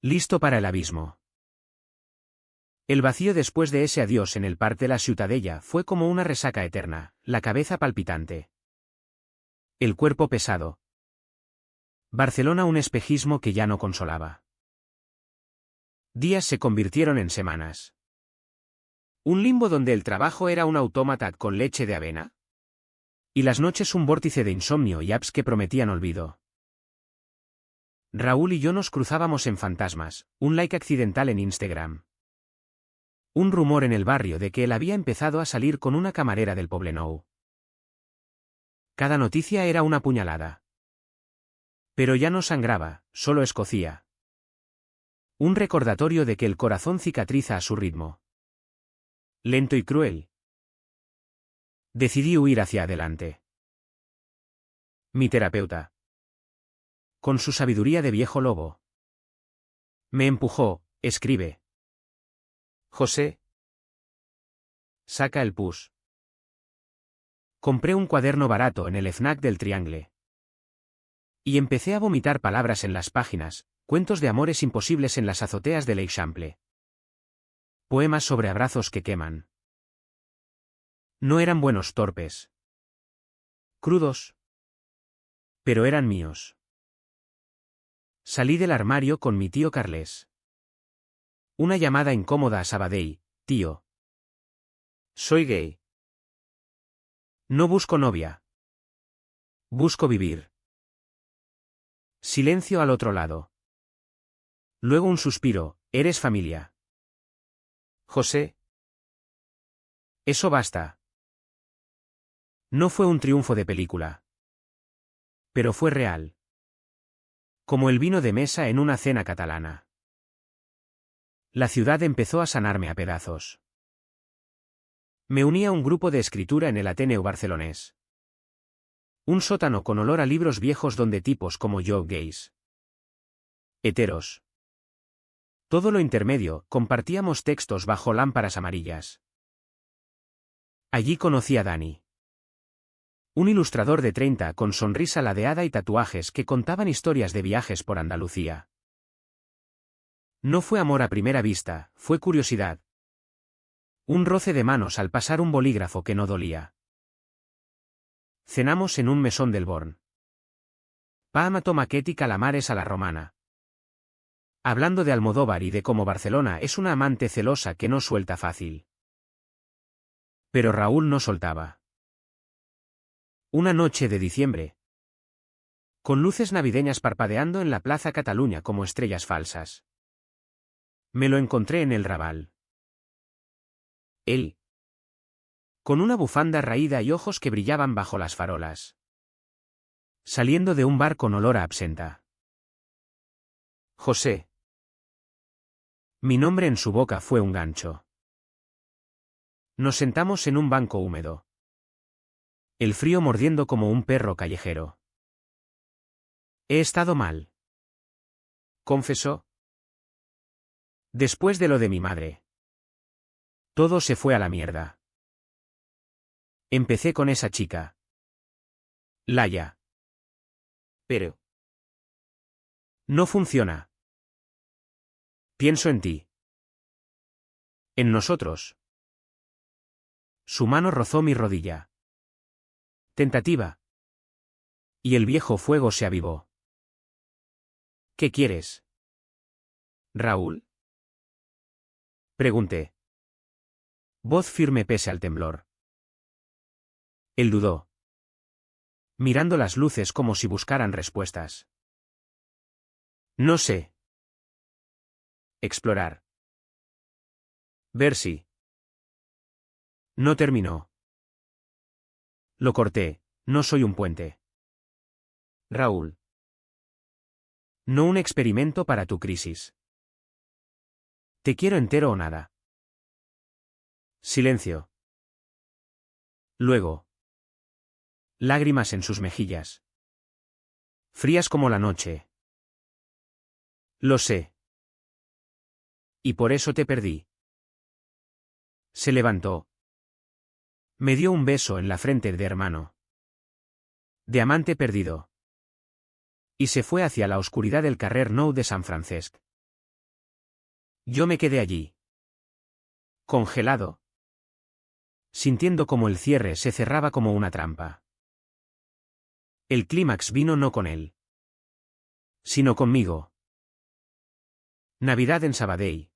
Listo para el abismo. El vacío después de ese adiós en el Parc de la Ciutadella fue como una resaca eterna, la cabeza palpitante. El cuerpo pesado. Barcelona un espejismo que ya no consolaba. Días se convirtieron en semanas. Un limbo donde el trabajo era un autómata con leche de avena. Y las noches un vórtice de insomnio y apps que prometían olvido. Raúl y yo nos cruzábamos en fantasmas, un like accidental en Instagram. Un rumor en el barrio de que él había empezado a salir con una camarera del Poblenou. Cada noticia era una puñalada. Pero ya no sangraba, solo escocía. Un recordatorio de que el corazón cicatriza a su ritmo. Lento y cruel. Decidí huir hacia adelante. Mi terapeuta. Con su sabiduría de viejo lobo. Me empujó, escribe. José. Saca el pus. Compré un cuaderno barato en el FNAC del Triangle. Y empecé a vomitar palabras en las páginas, cuentos de amores imposibles en las azoteas de l'Eixample. Poemas sobre abrazos que queman. No eran buenos, torpes. Crudos. Pero eran míos. Salí del armario con mi tío Carles. Una llamada incómoda a Sabadell, tío. Soy gay. No busco novia. Busco vivir. Silencio al otro lado. Luego un suspiro, eres familia. José. Eso basta. No fue un triunfo de película. Pero fue real. Como el vino de mesa en una cena catalana. La ciudad empezó a sanarme a pedazos. Me uní a un grupo de escritura en el Ateneu barcelonés. Un sótano con olor a libros viejos donde tipos como yo, gays. Heteros. Todo lo intermedio, compartíamos textos bajo lámparas amarillas. Allí conocí a Dani. Un ilustrador de 30 con sonrisa ladeada y tatuajes que contaban historias de viajes por Andalucía. No fue amor a primera vista, fue curiosidad. Un roce de manos al pasar un bolígrafo que no dolía. Cenamos en un mesón del Born. Pama tomaquet y calamares a la romana. Hablando de Almodóvar y de cómo Barcelona es una amante celosa que no suelta fácil. Pero Raúl no soltaba. Una noche de diciembre. Con luces navideñas parpadeando en la Plaza Cataluña como estrellas falsas. Me lo encontré en el Raval. Él. Con una bufanda raída y ojos que brillaban bajo las farolas. Saliendo de un bar con olor a absenta. José. Mi nombre en su boca fue un gancho. Nos sentamos en un banco húmedo. El frío mordiendo como un perro callejero. He estado mal. Confesó. Después de lo de mi madre. Todo se fue a la mierda. Empecé con esa chica. Laia. Pero. No funciona. Pienso en ti. En nosotros. Su mano rozó mi rodilla. Tentativa. Y el viejo fuego se avivó. ¿Qué quieres? ¿Raúl? Pregunté. Voz firme pese al temblor. Él dudó. Mirando las luces como si buscaran respuestas. No sé. Explorar. Ver si. No terminó. Lo corté, no soy un puente. Raúl. No un experimento para tu crisis. Te quiero entero o nada. Silencio. Luego. Lágrimas en sus mejillas. Frías como la noche. Lo sé. Y por eso te perdí. Se levantó. Me dio un beso en la frente de hermano. De amante perdido. Y se fue hacia la oscuridad del carrer Nou de San Francesc. Yo me quedé allí. Congelado. Sintiendo como el cierre se cerraba como una trampa. El clímax vino no con él. Sino conmigo. Navidad en Sabadell.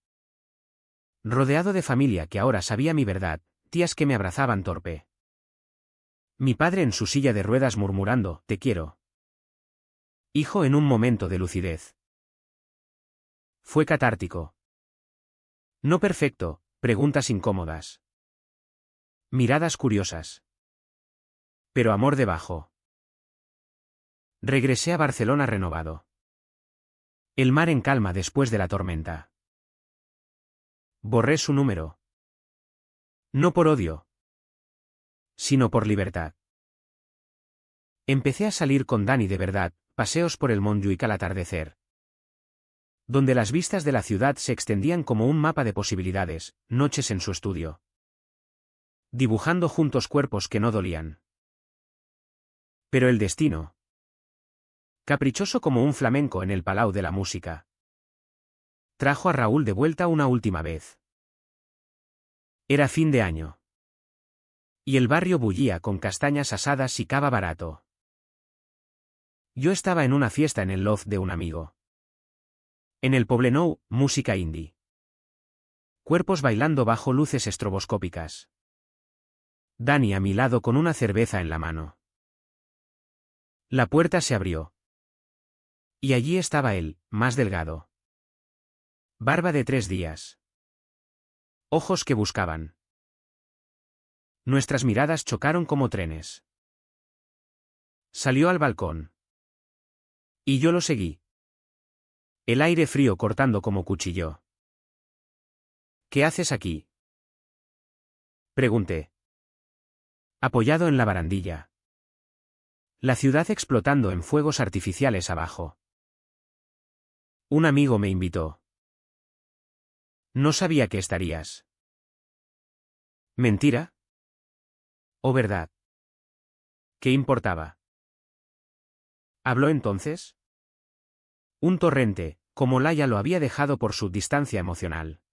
Rodeado de familia que ahora sabía mi verdad, tías que me abrazaban torpe. Mi padre en su silla de ruedas murmurando, te quiero. Hijo en un momento de lucidez. Fue catártico. No perfecto, preguntas incómodas. Miradas curiosas. Pero amor debajo. Regresé a Barcelona renovado. El mar en calma después de la tormenta. Borré su número. No por odio. Sino por libertad. Empecé a salir con Dani de verdad, paseos por el Montjuïc al atardecer. Donde las vistas de la ciudad se extendían como un mapa de posibilidades, noches en su estudio. Dibujando juntos cuerpos que no dolían. Pero el destino. Caprichoso como un flamenco en el Palau de la Música. Trajo a Raúl de vuelta una última vez. Era fin de año. Y el barrio bullía con castañas asadas y cava barato. Yo estaba en una fiesta en el loft de un amigo. En el Poblenou, música indie. Cuerpos bailando bajo luces estroboscópicas. Dani a mi lado con una cerveza en la mano. La puerta se abrió. Y allí estaba él, más delgado. Barba de 3 días. Ojos que buscaban. Nuestras miradas chocaron como trenes. Salió al balcón. Y yo lo seguí. El aire frío cortando como cuchillo. ¿Qué haces aquí? Pregunté. Apoyado en la barandilla. La ciudad explotando en fuegos artificiales abajo. Un amigo me invitó. No sabía que estarías. ¿Mentira? ¿O verdad? ¿Qué importaba? ¿Habló entonces? Un torrente, como Laia lo había dejado por su distancia emocional.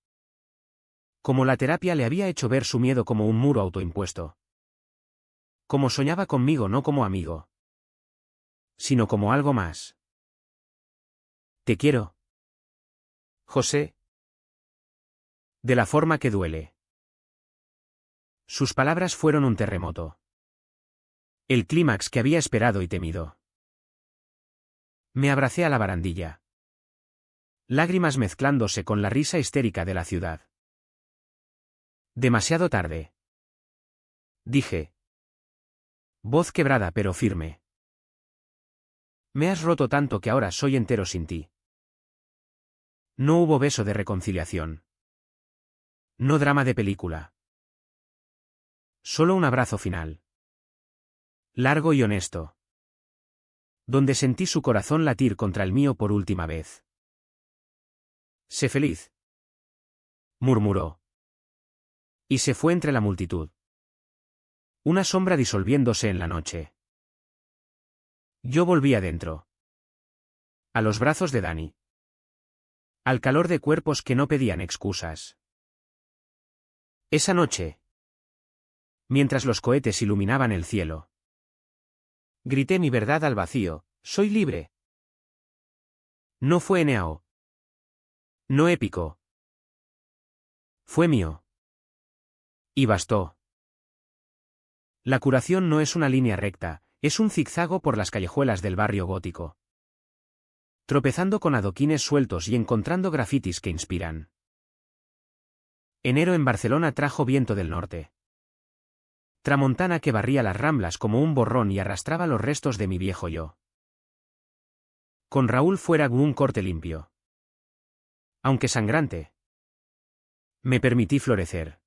Como la terapia le había hecho ver su miedo como un muro autoimpuesto. Como soñaba conmigo no como amigo. Sino como algo más. Te quiero. José. De la forma que duele. Sus palabras fueron un terremoto. El clímax que había esperado y temido. Me abracé a la barandilla. Lágrimas mezclándose con la risa histérica de la ciudad. Demasiado tarde. Dije. Voz quebrada pero firme. Me has roto tanto que ahora soy entero sin ti. No hubo beso de reconciliación. No drama de película. Solo un abrazo final. Largo y honesto. Donde sentí su corazón latir contra el mío por última vez. Sé feliz, murmuró. Y se fue entre la multitud. Una sombra disolviéndose en la noche. Yo volví adentro. A los brazos de Dani. Al calor de cuerpos que no pedían excusas. Esa noche, mientras los cohetes iluminaban el cielo, grité mi verdad al vacío: soy libre. No fue Eneao. No épico. Fue mío. Y bastó. La curación no es una línea recta, es un zigzago por las callejuelas del barrio gótico. Tropezando con adoquines sueltos y encontrando grafitis que inspiran. Enero en Barcelona trajo viento del norte. Tramontana que barría las ramblas como un borrón y arrastraba los restos de mi viejo yo. Con Raúl fuera un corte limpio. Aunque sangrante. Me permití florecer.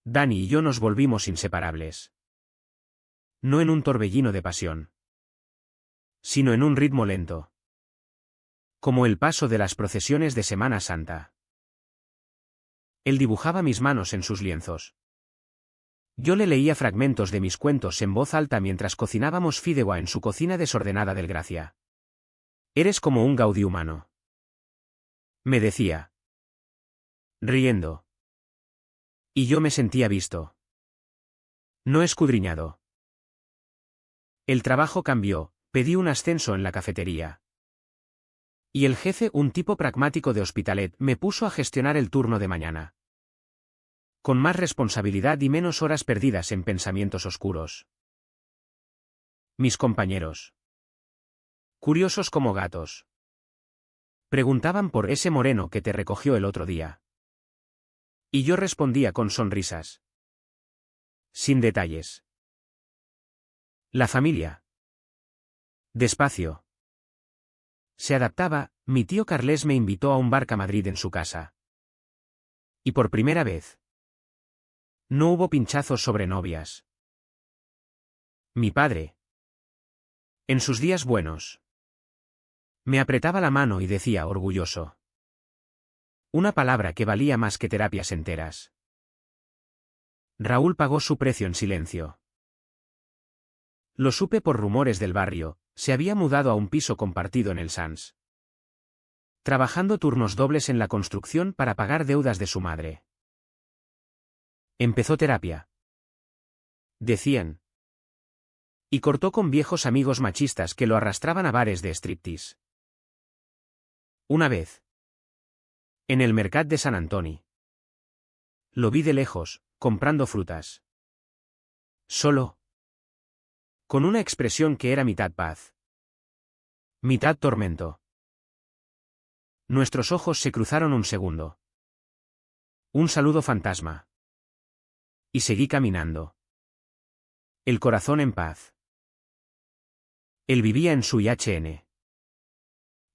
Dani y yo nos volvimos inseparables. No en un torbellino de pasión, sino en un ritmo lento. Como el paso de las procesiones de Semana Santa. Él dibujaba mis manos en sus lienzos. Yo le leía fragmentos de mis cuentos en voz alta mientras cocinábamos fideuá en su cocina desordenada del Gracia. Eres como un Gaudí humano. Me decía. Riendo. Y yo me sentía visto. No escudriñado. El trabajo cambió, pedí un ascenso en la cafetería. Y el jefe, un tipo pragmático de Hospitalet, me puso a gestionar el turno de mañana. Con más responsabilidad y menos horas perdidas en pensamientos oscuros. Mis compañeros. Curiosos como gatos. Preguntaban por ese moreno que te recogió el otro día. Y yo respondía con sonrisas. Sin detalles. La familia. Despacio. Se adaptaba, mi tío Carles me invitó a un Barca Madrid en su casa. Y por primera vez. No hubo pinchazos sobre novias. Mi padre. En sus días buenos. Me apretaba la mano y decía orgulloso. Una palabra que valía más que terapias enteras. Raúl pagó su precio en silencio. Lo supe por rumores del barrio, se había mudado a un piso compartido en el Sans. Trabajando turnos dobles en la construcción para pagar deudas de su madre. Empezó terapia. Decían. Y cortó con viejos amigos machistas que lo arrastraban a bares de striptease. Una vez. En el mercat de Sant Antoni. Lo vi de lejos, comprando frutas. Solo. Con una expresión que era mitad paz. Mitad tormento. Nuestros ojos se cruzaron un segundo. Un saludo fantasma. Y seguí caminando. El corazón en paz. Él vivía en su IHN.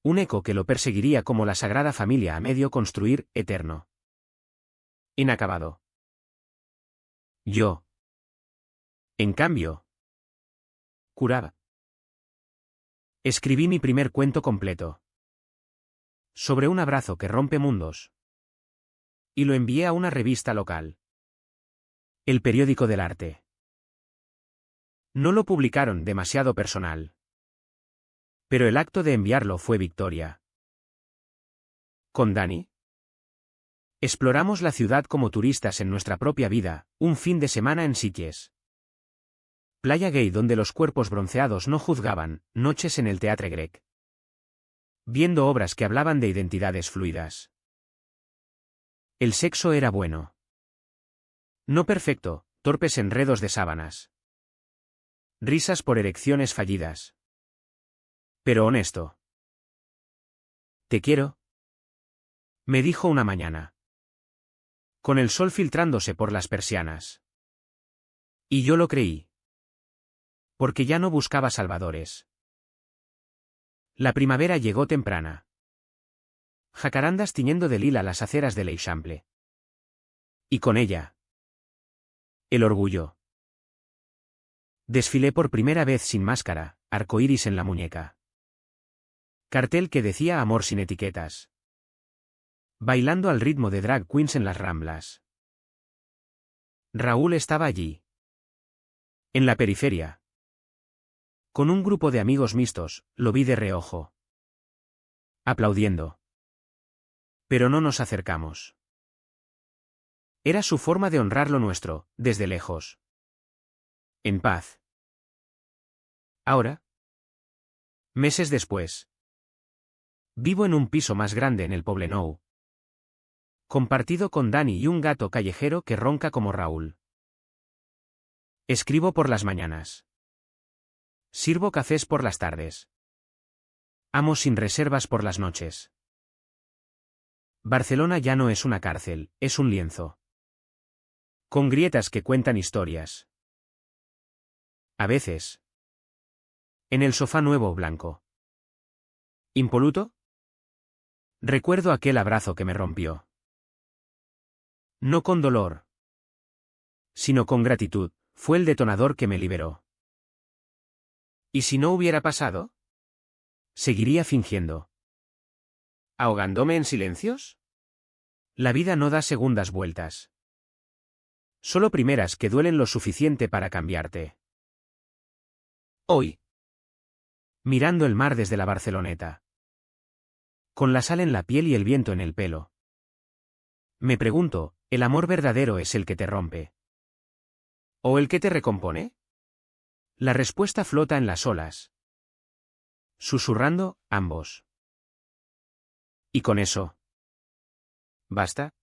Un eco que lo perseguiría como la Sagrada Familia a medio construir, eterno. Inacabado. Yo. En cambio. Curaba. Escribí mi primer cuento completo. Sobre un abrazo que rompe mundos. Y lo envié a una revista local. El Periódico del Arte. No lo publicaron, demasiado personal. Pero el acto de enviarlo fue victoria. Con Dani. Exploramos la ciudad como turistas en nuestra propia vida, un fin de semana en Sitges. Playa gay donde los cuerpos bronceados no juzgaban, noches en el Teatre Grec. Viendo obras que hablaban de identidades fluidas. El sexo era bueno. No perfecto, torpes enredos de sábanas. Risas por erecciones fallidas. Pero honesto. Te quiero, me dijo una mañana, con el sol filtrándose por las persianas. Y yo lo creí. Porque ya no buscaba salvadores. La primavera llegó temprana. Jacarandas tiñendo de lila las aceras de l'Eixample. Y con ella, el orgullo. Desfilé por primera vez sin máscara, arcoíris en la muñeca. Cartel que decía amor sin etiquetas. Bailando al ritmo de drag queens en las Ramblas. Raúl estaba allí. En la periferia. Con un grupo de amigos mixtos, lo vi de reojo. Aplaudiendo. Pero no nos acercamos. Era su forma de honrar lo nuestro, desde lejos. En paz. Ahora, meses después, vivo en un piso más grande en el Poblenou. Compartido con Dani y un gato callejero que ronca como Raúl. Escribo por las mañanas. Sirvo cafés por las tardes. Amo sin reservas por las noches. Barcelona ya no es una cárcel, es un lienzo. Con grietas que cuentan historias. A veces. En el sofá nuevo blanco. ¿Impoluto? Recuerdo aquel abrazo que me rompió. No con dolor, sino con gratitud, fue el detonador que me liberó. ¿Y si no hubiera pasado? Seguiría fingiendo. ¿Ahogándome en silencios? La vida no da segundas vueltas. Solo primeras que duelen lo suficiente para cambiarte. Hoy. Mirando el mar desde la Barceloneta. Con la sal en la piel y el viento en el pelo. Me pregunto, ¿el amor verdadero es el que te rompe? ¿O el que te recompone? La respuesta flota en las olas. Susurrando, ambos. ¿Y con eso? ¿Basta?